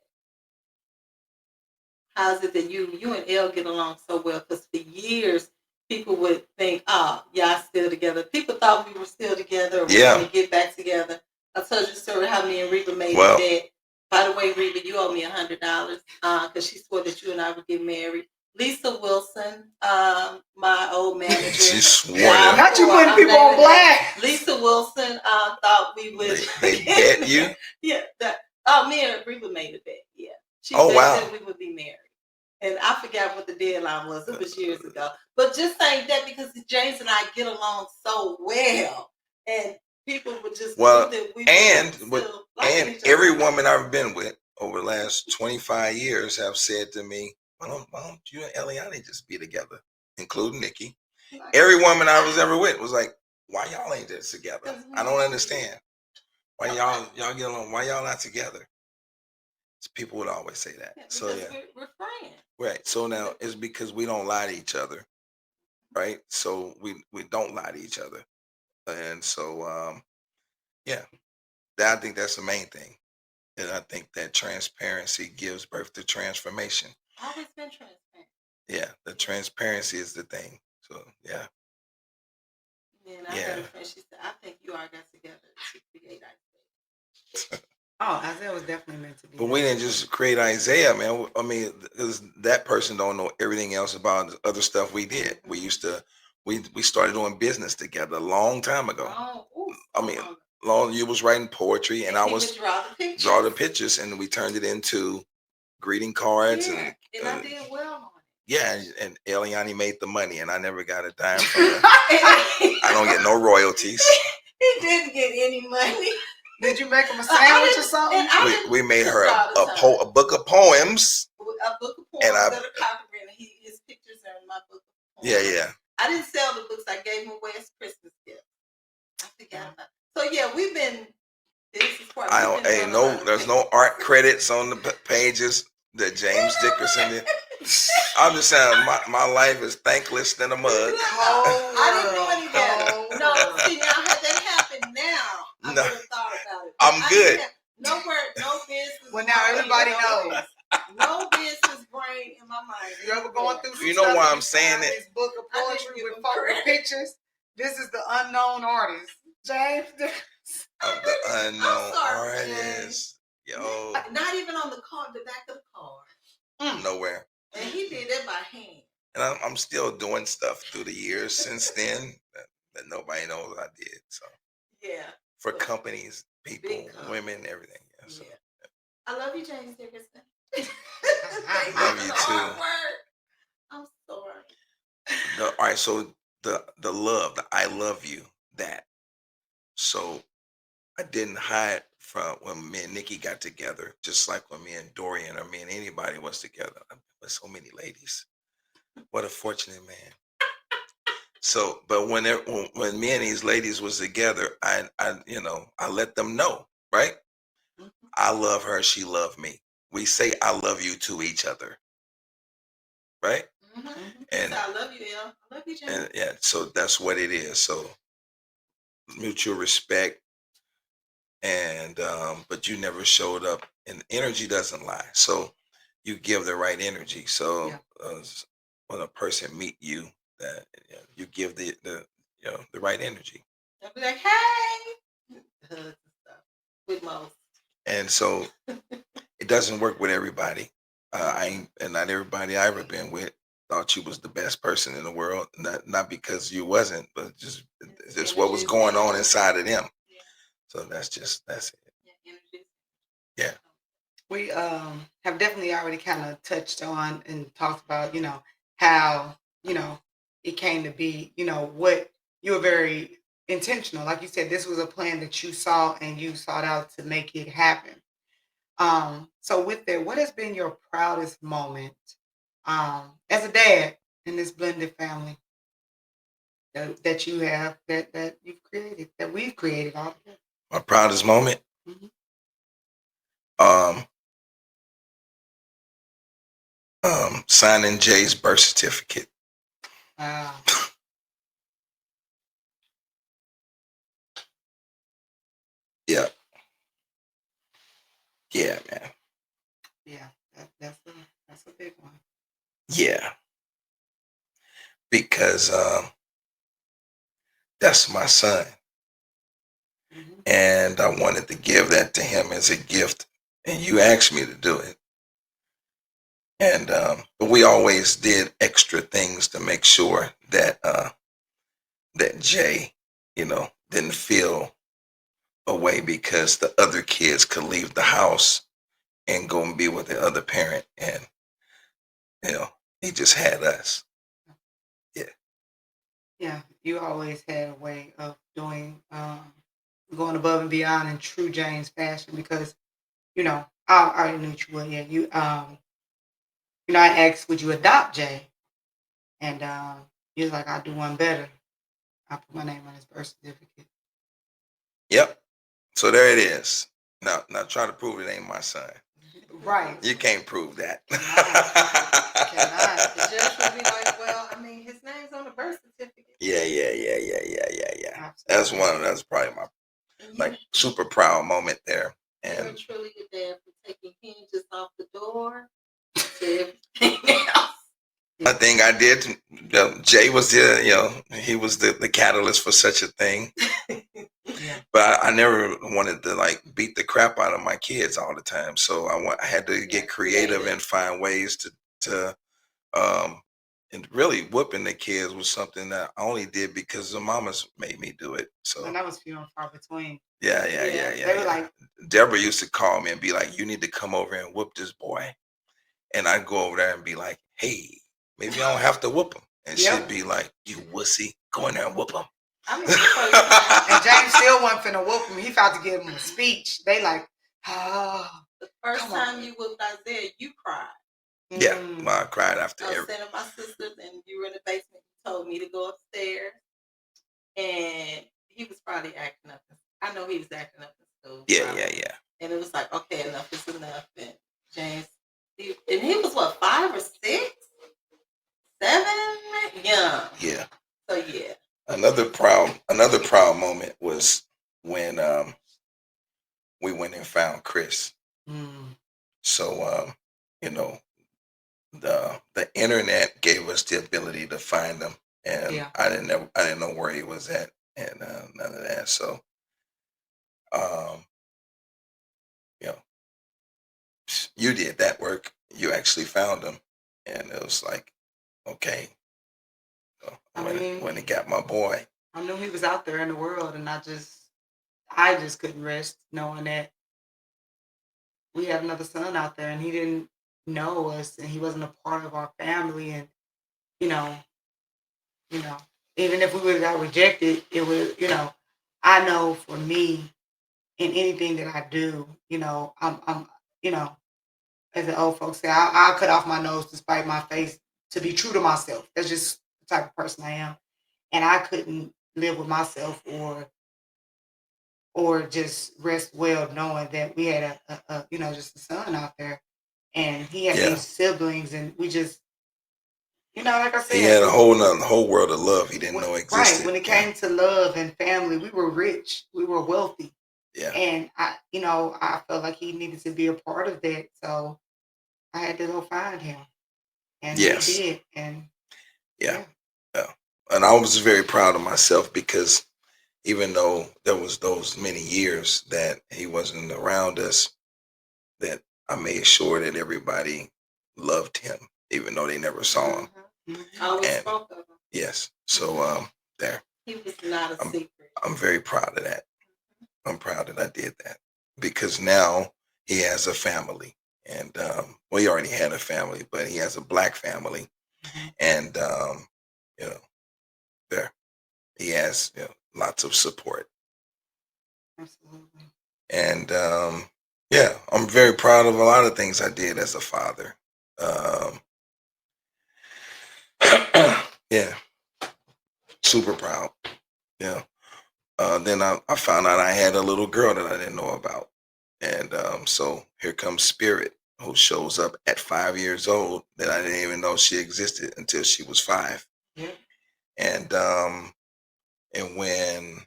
[SPEAKER 1] How is it that you and Elle get along so well? Because for years, people would think, oh, y'all still together. People thought we were still together or we were going to get back together. I told you the story how me and Reba made a bet. By the way, Reba, you owe me $100 because she swore that you and I would get married. Lisa Wilson, my old manager.
[SPEAKER 4] She swore
[SPEAKER 2] not you putting people on blast.
[SPEAKER 1] Lisa Wilson thought we would.
[SPEAKER 4] They bet you?
[SPEAKER 1] Yeah. Me and Reba made a bet. Yeah. She
[SPEAKER 4] bet
[SPEAKER 1] that we would be married. And I forgot what the deadline was. It was years ago. But just saying that because James and I get along so well. And people would just believe that we and
[SPEAKER 4] every woman I've been with over the last 25 years have said to me, why don't you and Eliani just be together, including Nikki. Every woman I was ever with was like, why y'all ain't just together? I don't understand. Why y'all get along? Why y'all not together? So people would always say that. So
[SPEAKER 1] we're friends.
[SPEAKER 4] Right. So now it's because we don't lie to each other. Right. So we don't lie to each other. And so I think that's the main thing. And I think that transparency gives birth to transformation.
[SPEAKER 1] Always been transparent.
[SPEAKER 4] Yeah, the transparency is the thing. So yeah.
[SPEAKER 1] And I got a friend, she said, I think you all got together to create Isaiah.
[SPEAKER 2] Oh, Isaiah was definitely meant to be.
[SPEAKER 4] But we didn't just create Isaiah, man. I mean, because that person don't know everything else about the other stuff we did. We used to, we started doing business together a long time ago. You was writing poetry and I was draw the pictures and we turned it into greeting cards.
[SPEAKER 1] And I did well on it.
[SPEAKER 4] Yeah, and Eliani made the money and I never got a dime from it. I don't get no royalties.
[SPEAKER 1] He didn't get any money.
[SPEAKER 2] Did you make him a sandwich or something?
[SPEAKER 4] We made her a book of poems.
[SPEAKER 1] A book of poems that are copyrighted. His pictures are in my book of poems.
[SPEAKER 4] Yeah.
[SPEAKER 1] I didn't sell the books. I gave them away as Christmas gifts. I forgot about it. So yeah, we've been This is part
[SPEAKER 4] I
[SPEAKER 1] we've
[SPEAKER 4] don't.
[SPEAKER 1] been
[SPEAKER 4] Hey,
[SPEAKER 1] doing a
[SPEAKER 4] no,
[SPEAKER 1] lot of
[SPEAKER 4] there's no art credits on the pages that James Dickerson did. I'm just saying, my life is thankless than a mug.
[SPEAKER 1] I didn't know any better. No,
[SPEAKER 2] Cold.
[SPEAKER 1] see, now had that happened now, I
[SPEAKER 4] No.
[SPEAKER 1] would have thought about it.
[SPEAKER 4] I'm
[SPEAKER 1] I
[SPEAKER 4] good.
[SPEAKER 1] didn't have no word, no business.
[SPEAKER 2] Well, now everybody knows.
[SPEAKER 1] No business brain in my mind.
[SPEAKER 2] You ever going through some
[SPEAKER 4] You know
[SPEAKER 2] stuff
[SPEAKER 4] why
[SPEAKER 2] and
[SPEAKER 4] I'm
[SPEAKER 2] you
[SPEAKER 4] saying
[SPEAKER 2] find
[SPEAKER 4] it?
[SPEAKER 2] this book of
[SPEAKER 1] I didn't
[SPEAKER 2] poetry
[SPEAKER 1] give
[SPEAKER 2] with
[SPEAKER 1] him
[SPEAKER 2] fucking
[SPEAKER 1] credit.
[SPEAKER 2] pictures? This is the unknown artist, James Dickerson.
[SPEAKER 4] Of the unknown
[SPEAKER 1] sorry,
[SPEAKER 4] artist. Yo,
[SPEAKER 1] Not even on the card, the back of the card.
[SPEAKER 4] nowhere.
[SPEAKER 1] And he did that by hand.
[SPEAKER 4] And I'm still doing stuff through the years since then that nobody knows I did. So
[SPEAKER 1] Yeah.
[SPEAKER 4] for companies, people,
[SPEAKER 1] Big company.
[SPEAKER 4] women, everything. Yeah, so.
[SPEAKER 1] Yeah. I love you, James Dickerson.
[SPEAKER 4] Love you too.
[SPEAKER 1] I'm sorry.
[SPEAKER 4] All right, so the love, the I love you, that. So I didn't hide from when me and Nikki got together, just like when me and Dorian or me and anybody was together. I've been with so many ladies. What a fortunate man. So, but when me and these ladies was together, I let them know, right?
[SPEAKER 1] Mm-hmm.
[SPEAKER 4] I love her, she loved me. We say I love you to each other, right?
[SPEAKER 1] Mm-hmm.
[SPEAKER 4] And
[SPEAKER 1] I love you, El. I love you, James.
[SPEAKER 4] and yeah, so that's what it is. So mutual respect, and but you never showed up, and energy doesn't lie. So you give the right energy. So when a person meet you, that you give the right energy.
[SPEAKER 1] I'll be like, hey, hugs and stuff with most.
[SPEAKER 4] And so it doesn't work with everybody. And not everybody I ever been with thought you was the best person in the world. Not because you wasn't, but just what was going on inside of them.
[SPEAKER 1] Yeah.
[SPEAKER 4] So that's it.
[SPEAKER 1] Yeah, energy.
[SPEAKER 4] Yeah.
[SPEAKER 2] We have definitely already kind of touched on and talked about, how, it came to be, what you were very intentional. Like you said, this was a plan that you saw and you sought out to make it happen. So with that, what has been your proudest moment as a dad in this blended family that you have, that you've created, that we've created all together?
[SPEAKER 4] My proudest moment.
[SPEAKER 2] Mhm.
[SPEAKER 4] Signing Jay's birth certificate.
[SPEAKER 2] Wow.
[SPEAKER 4] Yeah. Yeah, man.
[SPEAKER 2] Yeah, that's a big one.
[SPEAKER 4] Yeah. Because that's my son.
[SPEAKER 2] Mhm.
[SPEAKER 4] And I wanted to give that to him as a gift. And you asked me to do it. And but we always did extra things to make sure that that Jay, didn't feel away because the other kids could leave the house and go and be with the other parent. And he just had us.
[SPEAKER 2] Yeah, you always had a way of doing, going above and beyond in true James fashion because, I already knew you would. Yeah, I asked, would you adopt Jay? And he was like, I'll do one better. I put my name on his birth certificate.
[SPEAKER 4] Yep. So there it is. Now try to prove it ain't my son.
[SPEAKER 2] Right.
[SPEAKER 4] You can't prove that.
[SPEAKER 2] Cannot.
[SPEAKER 1] The judge would be like, well, I mean, his name's on the birth certificate.
[SPEAKER 4] Yeah.
[SPEAKER 2] Absolutely.
[SPEAKER 4] That's probably my super proud moment there.
[SPEAKER 1] You're
[SPEAKER 4] And
[SPEAKER 1] truly the dad for taking hinges off the door to everything else.
[SPEAKER 4] I think I did. Jay was the, he was the catalyst for such a thing.
[SPEAKER 2] Yeah.
[SPEAKER 4] But I never wanted to beat the crap out of my kids all the time. So I had to get creative and find ways to and really whooping the kids was something that I only did because the mamas made me do it. So
[SPEAKER 2] And that was few and far between.
[SPEAKER 4] yeah.
[SPEAKER 2] They were like,
[SPEAKER 4] Deborah used to call me and be like, "You need to come over and whoop this boy," and I'd go over there and be like, "Hey, maybe I don't have to whoop him," and she'd be like, "You wussy, go in there and whoop him."
[SPEAKER 1] I mean, the first time,
[SPEAKER 2] and James still wasn't finna whoop him. He thought to give him a speech. They like, oh.
[SPEAKER 1] The first time you whooped Isaiah, you cried.
[SPEAKER 4] Yeah, well, I cried after
[SPEAKER 1] I was sitting with my sisters, and you were in the basement. You told me to go upstairs, and he was probably acting up. I know he was acting up in school.
[SPEAKER 4] Yeah,
[SPEAKER 1] probably.
[SPEAKER 4] yeah.
[SPEAKER 1] And it was like, okay, enough is enough. And James, and he was what, 5 or 6, 7, young.
[SPEAKER 4] Yeah.
[SPEAKER 1] So yeah.
[SPEAKER 4] Another proud moment was when we went and found Chris.
[SPEAKER 2] Mm.
[SPEAKER 4] So you know, the internet gave us the ability to find him, and
[SPEAKER 2] Yeah.
[SPEAKER 4] I didn't know where he was at, and none of that. So um, you know, you did that work. You actually found him, and it was like, okay, so
[SPEAKER 2] I
[SPEAKER 4] when
[SPEAKER 2] mean,
[SPEAKER 4] when he got my boy,
[SPEAKER 2] I knew he was out there in the world, and I just couldn't rest knowing that we had another son out there, and he didn't know us, and he wasn't a part of our family, and you know, you know, even if we would have got rejected, it would, I know for me in anything that I do, I'm, as the old folks say, I'll cut off my nose to spite my face to be true to myself. That's just the type of person I am, and I couldn't live with myself or just rest well knowing that we had just a son out there, and he had
[SPEAKER 4] yeah,
[SPEAKER 2] these siblings, and we just, like I
[SPEAKER 4] he
[SPEAKER 2] said,
[SPEAKER 4] had a whole world of love he didn't know
[SPEAKER 2] right,
[SPEAKER 4] existed.
[SPEAKER 2] when it
[SPEAKER 4] Yeah,
[SPEAKER 2] came to love and family, we were rich, we were wealthy,
[SPEAKER 4] yeah,
[SPEAKER 2] and I felt like he needed to be a part of that, so I had to go find him, and we
[SPEAKER 4] yes,
[SPEAKER 2] did, and
[SPEAKER 4] yeah,
[SPEAKER 2] yeah.
[SPEAKER 4] yeah. And I was very proud of myself because even though there was those many years that he wasn't around us, that I made sure that everybody loved him, even though they never saw him.
[SPEAKER 2] Mhm.
[SPEAKER 1] Always
[SPEAKER 4] And
[SPEAKER 1] spoke of him.
[SPEAKER 4] yes, so there,
[SPEAKER 1] He was not a
[SPEAKER 4] I'm
[SPEAKER 1] secret.
[SPEAKER 4] I'm very proud of that. I'm proud that I did that because now he has a family, and well, he already had a family, but he has a black family,
[SPEAKER 2] Mhm.
[SPEAKER 4] and you know, there he has lots of support,
[SPEAKER 2] Absolutely.
[SPEAKER 4] and yeah, I'm very proud of a lot of things I did as a father. Um, yeah, super proud. Yeah. Then I found out I had a little girl that I didn't know about. And so here comes Spirit, who shows up at 5 years old that I didn't even know she existed until she was 5.
[SPEAKER 2] Yeah.
[SPEAKER 4] And when,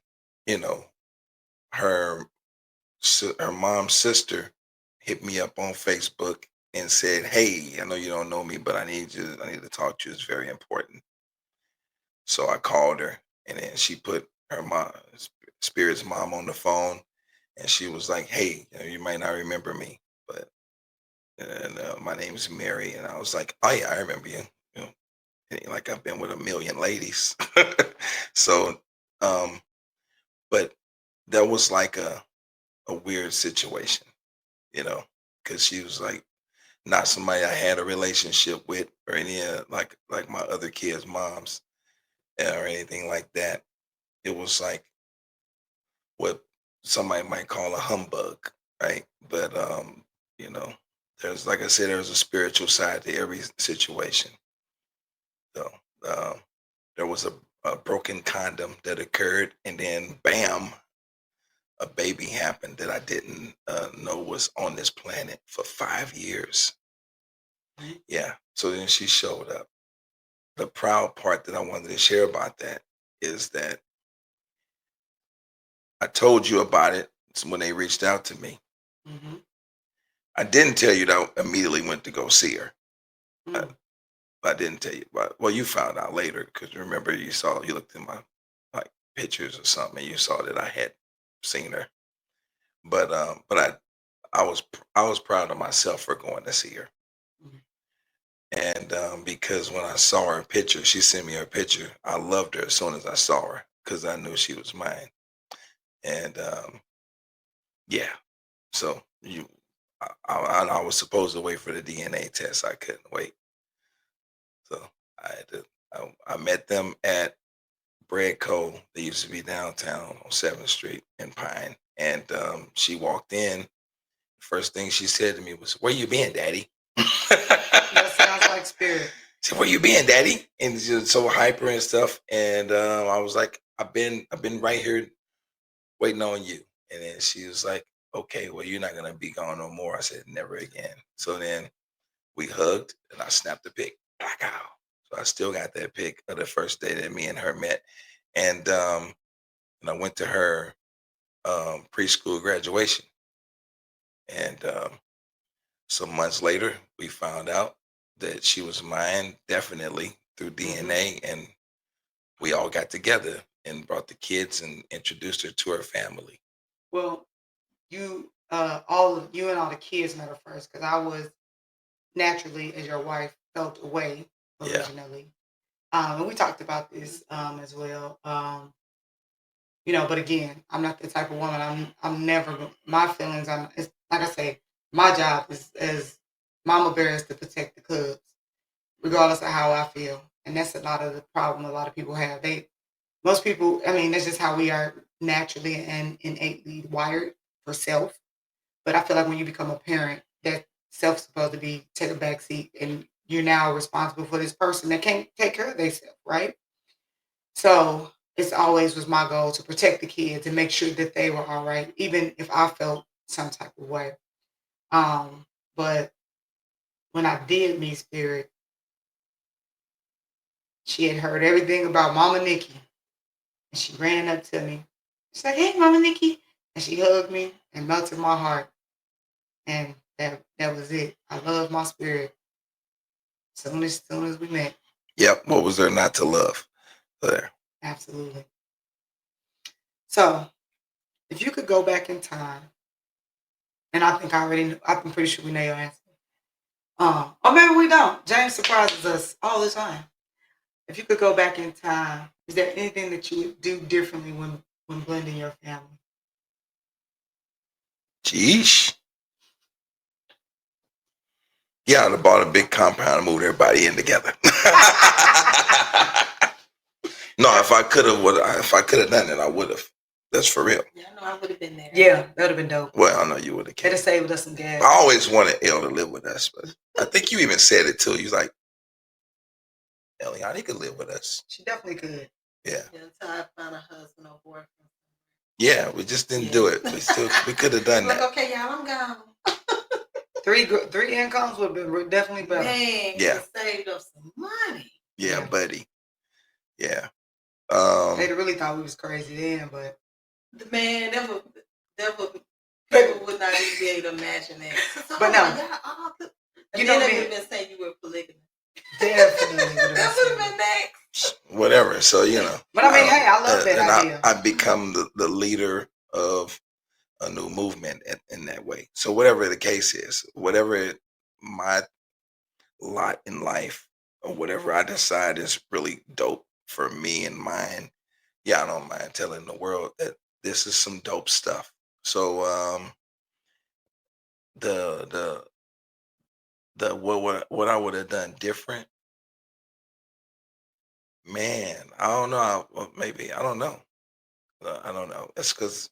[SPEAKER 4] you know, her her mom's sister hit me up on Facebook and said, "Hey, I know you don't know me, but I need to talk to you. It's very important." So I called her, and then she put her mom, Spirit's mom, on the phone, and she was like, "Hey, you might not remember me, but my name's Mary." And I was like, "Oh yeah, I remember you. You know, it ain't like I've been with a million ladies." So, um, but that was like a weird situation, because she was like not somebody I had a relationship with or any like my other kids' moms or anything like that. It was like what somebody might call a humbug, right? But you know, there's like I said, there's a spiritual side to every situation. So um, there was a broken condom that occurred, and then bam, a baby happened that I didn't know was on this planet for 5 years. Yeah. So then she showed up. The proud part that I wanted to share about that is that I told you about it when they reached out to me.
[SPEAKER 2] Mm-hmm.
[SPEAKER 4] I didn't tell you that I immediately went to go see her. I,
[SPEAKER 2] Mm.
[SPEAKER 4] I didn't tell you, but well, you found out later because remember you looked in my like pictures or something, and you saw that I had seen her. But I was proud of myself for going to see her,
[SPEAKER 2] Mhm.
[SPEAKER 4] and because when I saw her picture, she sent me her picture. I loved her as soon as I saw her because I knew she was mine, and yeah. So I was supposed to wait for the DNA test. I couldn't wait. So I had to. I met them at Bread Co. They used to be downtown on 7th Street in Pine, and she walked in. First thing she said to me was, "Where you been, Daddy?"
[SPEAKER 2] That sounds like Spirit.
[SPEAKER 4] She said, "Where you been, Daddy?" And she was so hyper and stuff. And I was like, "I've been right here waiting on you." And then she was like, okay, well, you're not gonna be gone no more. I said, never again. So then we hugged, and I snapped the pic. Black out. So I still got that pic of the first day that me and her met, and I went to her preschool graduation, and some months later, we found out that she was mine, definitely through DNA, and we all got together and brought the kids and introduced her to her family.
[SPEAKER 2] Well, you and all the kids met her first, because I was naturally, as your wife, felt away
[SPEAKER 4] Yeah.
[SPEAKER 2] originally. And we talked about this as well. But again, I'm not the type of woman. I'm never my feelings. It's like I say, my job is as mama bear is to protect the cubs, regardless of how I feel. And that's a lot of the problem a lot of people have. Most people, I mean, that's just how we are naturally and innately wired for self. But I feel like when you become a parent, that self's supposed to be take a back seat, and you're now responsible for this person that can't take care of themselves, right? So it's always was my goal to protect the kids and make sure that they were all right, even if I felt some type of way. But when I did meet Spirit, she had heard everything about Mama Nikki, and she ran up to me. She's like, "Hey, Mama Nikki," and she hugged me and melted my heart. And that was it. I love my Spirit. Soon as we met.
[SPEAKER 4] Yep. What was there not to love? There.
[SPEAKER 2] Absolutely. So, if you could go back in time, and I'm pretty sure we know your answer. Or maybe we don't. James surprises us all the time. If you could go back in time, is there anything that you would do differently when blending your family?
[SPEAKER 4] Jeesh. Yeah, I'd have bought a big compound and moved everybody in together. No, if I could have done it, I would have. That's for real.
[SPEAKER 1] Yeah, I know I would have been there.
[SPEAKER 2] Yeah, that would have been dope.
[SPEAKER 4] Well, I know you would have.
[SPEAKER 2] That'd have saved us some gas.
[SPEAKER 4] I always wanted Elle to live with us, but I think you even said it too. You was like, Eliana could live with us.
[SPEAKER 2] She definitely could.
[SPEAKER 4] Yeah.
[SPEAKER 1] Until I found a husband or boyfriend.
[SPEAKER 4] Yeah, we just didn't do it. We could have done
[SPEAKER 1] Like,
[SPEAKER 4] that.
[SPEAKER 1] okay, y'all, I'm gone.
[SPEAKER 2] Three incomes would have been definitely better.
[SPEAKER 1] Man,
[SPEAKER 4] Yeah.
[SPEAKER 1] it saved us some money.
[SPEAKER 4] Yeah, buddy. Yeah.
[SPEAKER 2] They really thought we was crazy then, but
[SPEAKER 1] The man, people would not even be able to imagine that. So,
[SPEAKER 2] But no.
[SPEAKER 1] You know, they would have been saying you were polygamous.
[SPEAKER 2] definitely would
[SPEAKER 1] That would have been next.
[SPEAKER 4] Whatever. So, you know.
[SPEAKER 2] But I mean, hey, I love that idea.
[SPEAKER 4] I become the leader of a new movement in that way. So whatever the case is, whatever my lot in life or whatever I decide is really dope for me and mine, yeah, I don't mind telling the world that this is some dope stuff. So what I would have done different, man, I don't know. Well, maybe I don't know. I don't know. It's because,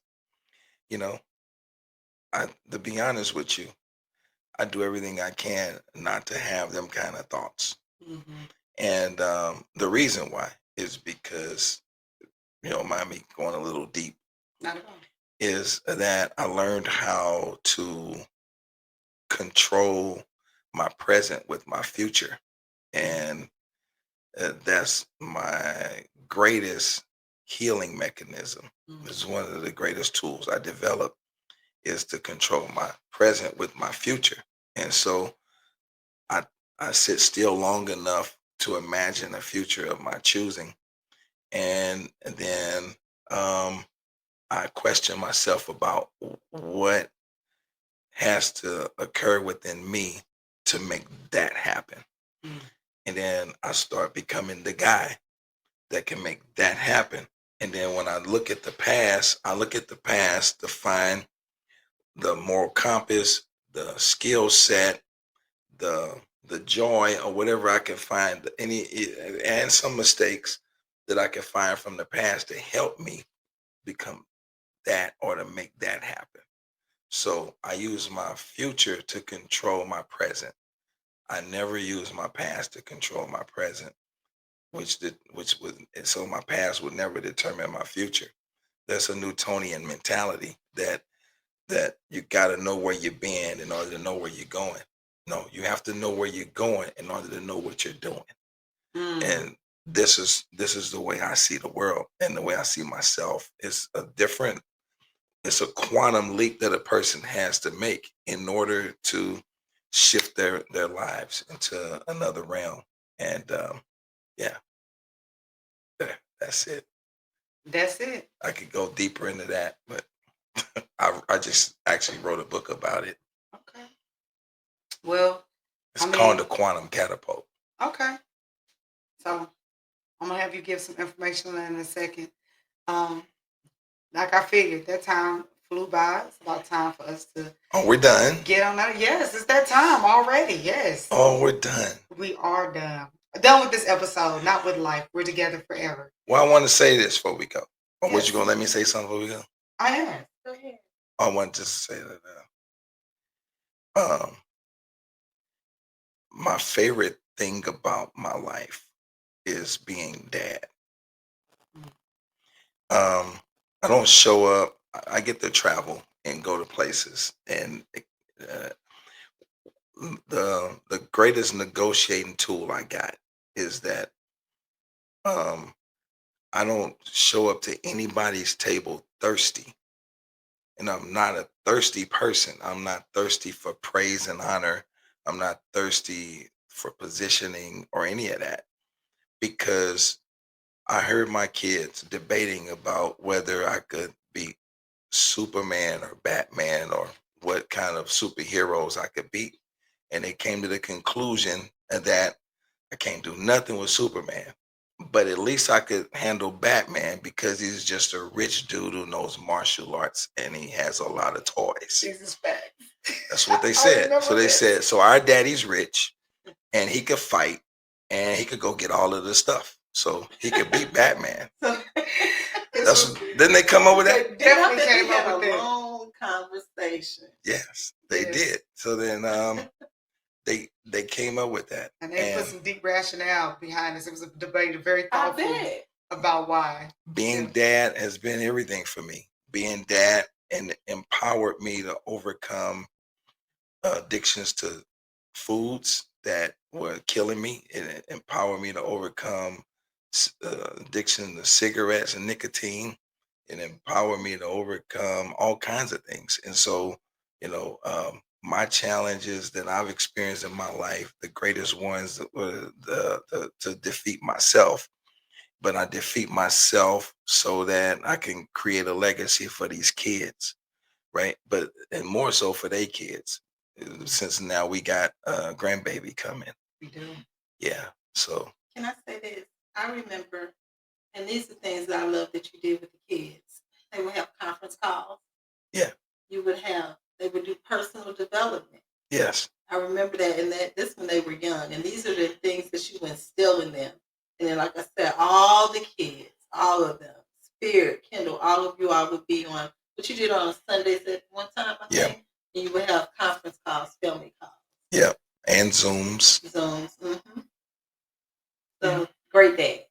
[SPEAKER 4] you know, to be honest with you, I do everything I can not to have them kind of thoughts.
[SPEAKER 2] Mm-hmm.
[SPEAKER 4] And the reason why is because, you don't mind me going a little deep,
[SPEAKER 2] Not at all.
[SPEAKER 4] is that I learned how to control my present with my future. And that's my greatest healing mechanism. It's one of the greatest tools I developed, is to control my present with my future. And so I sit still long enough to imagine a future of my choosing. And then I question myself about what has to occur within me to make that happen. And then I start becoming the guy that can make that happen. And then when I look at the past, to find the moral compass, the skill set, the joy, or whatever I can find, and some mistakes that I can find from the past to help me become that or to make that happen. So I use my future to control my present. I never use my past to control my present, so my past would never determine my future. That's a Newtonian mentality that that you got to know where you've been in order to know where you're going. No, you have to know where you're going in order to know what you're doing. And this is the way I see the world and the way I see myself. It's a quantum leap that a person has to make in order to shift their lives into another realm. And yeah, that's it.
[SPEAKER 2] That's it.
[SPEAKER 4] I could go deeper into that, but I just actually wrote a book about it.
[SPEAKER 2] Okay. Well,
[SPEAKER 4] It's called The Quantum Catapult.
[SPEAKER 2] Okay. So I'm gonna have you give some information on that in a second. Like I figured, that time flew by. It's about time for us to
[SPEAKER 4] we're done.
[SPEAKER 2] Get on that. Yes, it's that time already. Yes.
[SPEAKER 4] We're done.
[SPEAKER 2] We are done. Done with this episode, not with life. We're together forever.
[SPEAKER 4] Well, I want to say this before we go. Or was
[SPEAKER 2] Yes.
[SPEAKER 4] you gonna let me say something before we go?
[SPEAKER 2] I am.
[SPEAKER 1] Go ahead.
[SPEAKER 4] I want to say that my favorite thing about my life is being dad. I don't show up. I get to travel and go to places, and the greatest negotiating tool I got is that I don't show up to anybody's table thirsty. And I'm not a thirsty person. I'm not thirsty for praise and honor. I'm not thirsty for positioning or any of that, because I heard my kids debating about whether I could be Superman or Batman or what kind of superheroes I could be. And they came to the conclusion that I can't do nothing with Superman, but at least I could handle Batman because he's just a rich dude who knows martial arts and he has a lot of toys.
[SPEAKER 2] Jesus back.
[SPEAKER 4] That's what they said. So they said, so our daddy's rich and he could fight and he could go get all of the stuff. So he could beat Batman. Didn't they come up with that?
[SPEAKER 2] They definitely came up
[SPEAKER 1] a
[SPEAKER 2] with that.
[SPEAKER 1] long conversation.
[SPEAKER 4] Yes, they did. So then they came up with that.
[SPEAKER 2] And they put some deep rationale behind this. It was a debate, very thoughtful about why.
[SPEAKER 4] Being dad has been everything for me. Being dad and empowered me to overcome addictions to foods that were killing me. It empowered me to overcome addiction to cigarettes and nicotine. It empowered me to overcome all kinds of things. And so, my challenges that I've experienced in my life, the greatest ones were to defeat myself. But I defeat myself so that I can create a legacy for these kids, right? And more so for their kids, since now we got a grandbaby coming.
[SPEAKER 2] We do.
[SPEAKER 4] Yeah. So.
[SPEAKER 1] Can I say this? I remember, and these are things that I love that you did with the kids. They would have conference calls.
[SPEAKER 4] Yeah.
[SPEAKER 1] They would do personal development.
[SPEAKER 4] Yes.
[SPEAKER 1] I remember that, and this when they were young, and these are the things that you instill in them. And then, like I said, all the kids, all of them, Spirit, Kendall, all of you all would be on what you did on Sundays at one time, I think. And you would have conference calls, family calls.
[SPEAKER 4] Yeah. And Zooms.
[SPEAKER 1] Mm-hmm. So, great day.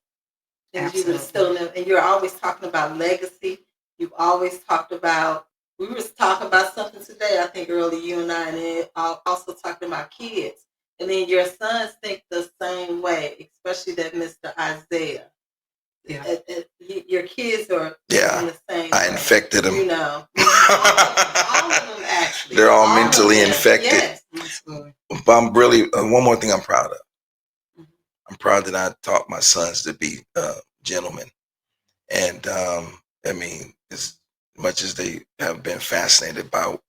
[SPEAKER 1] And you would still know, and you're always talking about legacy. You've always talked about, we were talking about something today, I think earlier, you and I, and then also talking about kids. And then your sons think the same way, especially that Mr. Isaiah.
[SPEAKER 2] Yeah.
[SPEAKER 1] Your kids are
[SPEAKER 4] in
[SPEAKER 1] the same
[SPEAKER 4] I
[SPEAKER 1] way.
[SPEAKER 4] infected them.
[SPEAKER 1] All of them actually.
[SPEAKER 4] They're all mentally infected.
[SPEAKER 1] Yes.
[SPEAKER 4] But I'm really, one more thing I'm proud of. I'm proud that I taught my sons to be gentlemen. And as much as they have been fascinated about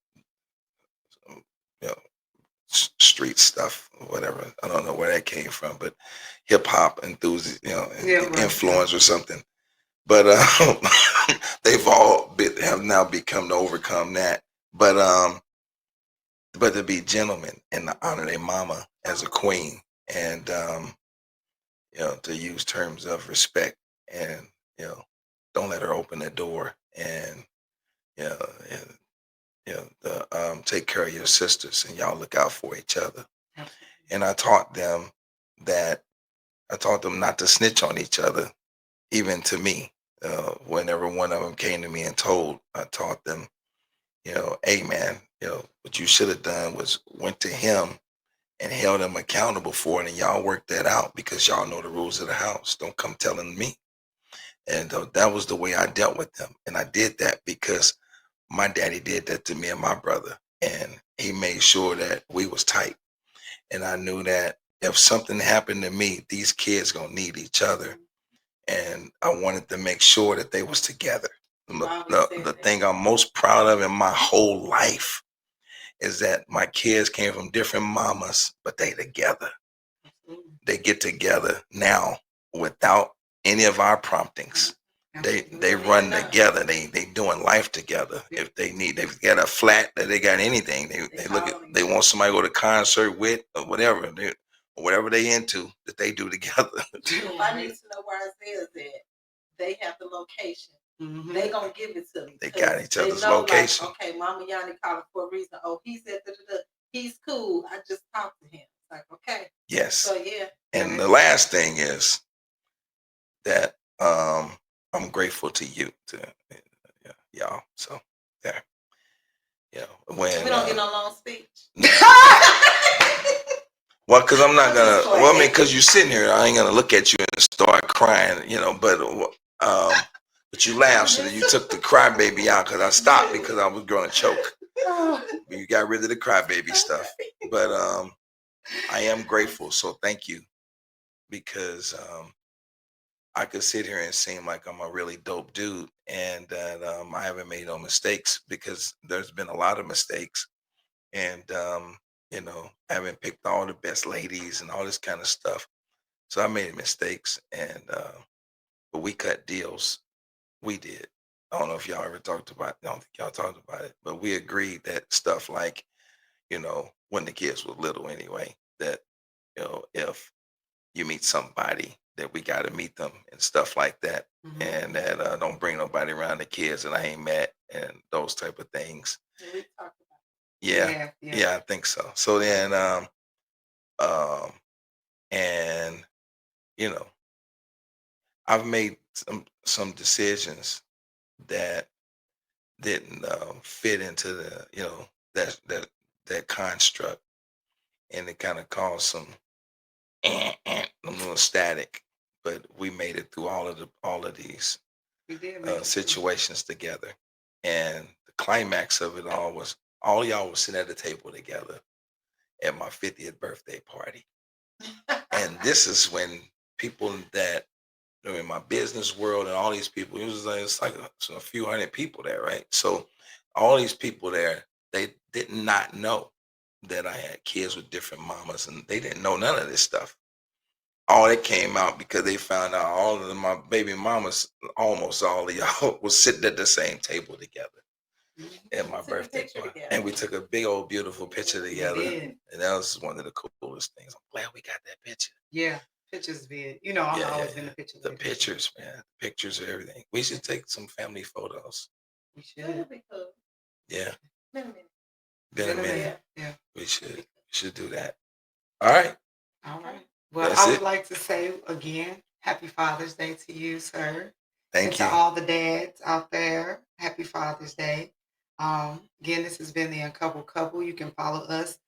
[SPEAKER 4] street stuff or whatever, I don't know where that came from, but hip hop enthusiast, influence or something. But they've all have now become to overcome that. But to be gentlemen and to honor their mama as a queen, and to use terms of respect, and don't let her open the door, and take care of your sisters, and y'all look out for each other. And I taught them not to snitch on each other, even to me. Whenever one of them came to me and told, I taught them hey man, what you should have done was went to him and held him accountable for it, and y'all worked that out because y'all know the rules of the house. Don't come telling me. And that was the way I dealt with them, and I did that because my daddy did that to me and my brother, and he made sure that we was tight. And I knew that if something happened to me, these kids gonna need each other, and I wanted to make sure that they was together. The thing I'm most proud of in my whole life is that my kids came from different mamas, but they together. They get together now without any of our promptings. They run together. They doing life together. If they've got a flat, that they got anything. They look at, they want somebody to go to concert with or whatever. Whatever they into, that they do together.
[SPEAKER 1] If I need to know where Isaiah's at, they have the location. They gonna give it to me.
[SPEAKER 4] They got each other's location.
[SPEAKER 1] Like, okay, Mama Yanni calling for a reason. Oh, he's at he's cool. I just talked to him. It's like, okay.
[SPEAKER 4] Yes.
[SPEAKER 1] So yeah.
[SPEAKER 4] And the last thing is that I'm grateful to you, to y'all. So there. When
[SPEAKER 1] we don't get no long speech.
[SPEAKER 4] Well, because I'm not gonna. Well, I mean, because you're sitting here, I ain't gonna look at you and start crying, But you laughed, so that you took the crybaby out. Because I stopped because I was going to choke. You got rid of the crybaby stuff. But I am grateful, so thank you, because I could sit here and seem like I'm a really dope dude, and that I haven't made no mistakes, because there's been a lot of mistakes, and I haven't picked all the best ladies and all this kind of stuff. So I made mistakes, and but we cut deals. We did. I don't know if y'all ever talked about it. I don't think y'all talked about it, but we agreed that stuff like, when the kids were little anyway, that, if you meet somebody, that we got to meet them and stuff like that. And that don't bring nobody around the kids that I ain't met, and those type of things.
[SPEAKER 1] Yeah, we talked about
[SPEAKER 4] Yeah, I think so. So then, and I've made some decisions that didn't fit into the that construct, and it kind of caused some a little static. But we made it through all of these situations together, and the climax of it all was all y'all was sitting at the table together at my 50th birthday party. And this is when people that in my business world and all these people, it's like a few hundred people there, right? So all these people there, they did not know that I had kids with different mamas, and they didn't know none of this stuff. All that came out because they found out all of my baby mamas, almost all of y'all, was sitting at the same table together at my birthday party. And we took a big old beautiful picture together. And that was one of the coolest things. I'm glad we got that picture.
[SPEAKER 2] Yeah, pictures been, I'm always been the pictures.
[SPEAKER 4] The pictures, man. The pictures of everything. We should take some family photos.
[SPEAKER 2] We should.
[SPEAKER 4] Yeah.
[SPEAKER 1] Been a minute.
[SPEAKER 2] Yeah.
[SPEAKER 4] We should do that. All right.
[SPEAKER 2] Well, I would like to say again, happy Father's Day to you, sir.
[SPEAKER 4] Thank you.
[SPEAKER 2] To all the dads out there, happy Father's Day. Again, this has been the Uncoupled Couple. You can follow us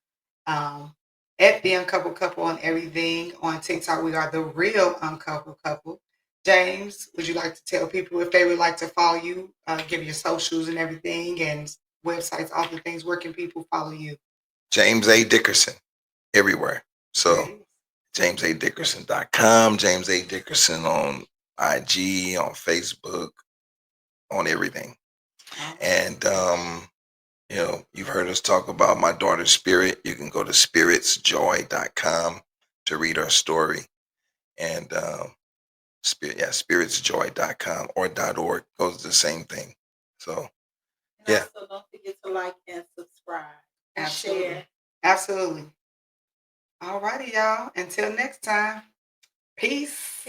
[SPEAKER 2] at the Uncoupled Couple on everything. On TikTok, we are the real Uncoupled Couple. James, would you like to tell people if they would like to follow you, give your socials and everything, and websites, all the things, where can people follow you?
[SPEAKER 4] James A. Dickerson, everywhere. So JamesADickerson.com, James A. Dickerson on IG, on Facebook, on everything. And you've heard us talk about my daughter's Spirit. You can go to spiritsjoy.com to read our story. And spiritsjoy.com or .org goes to the same thing. So
[SPEAKER 1] also don't forget to like and subscribe and share.
[SPEAKER 2] Absolutely. All righty, y'all. Until next time. Peace.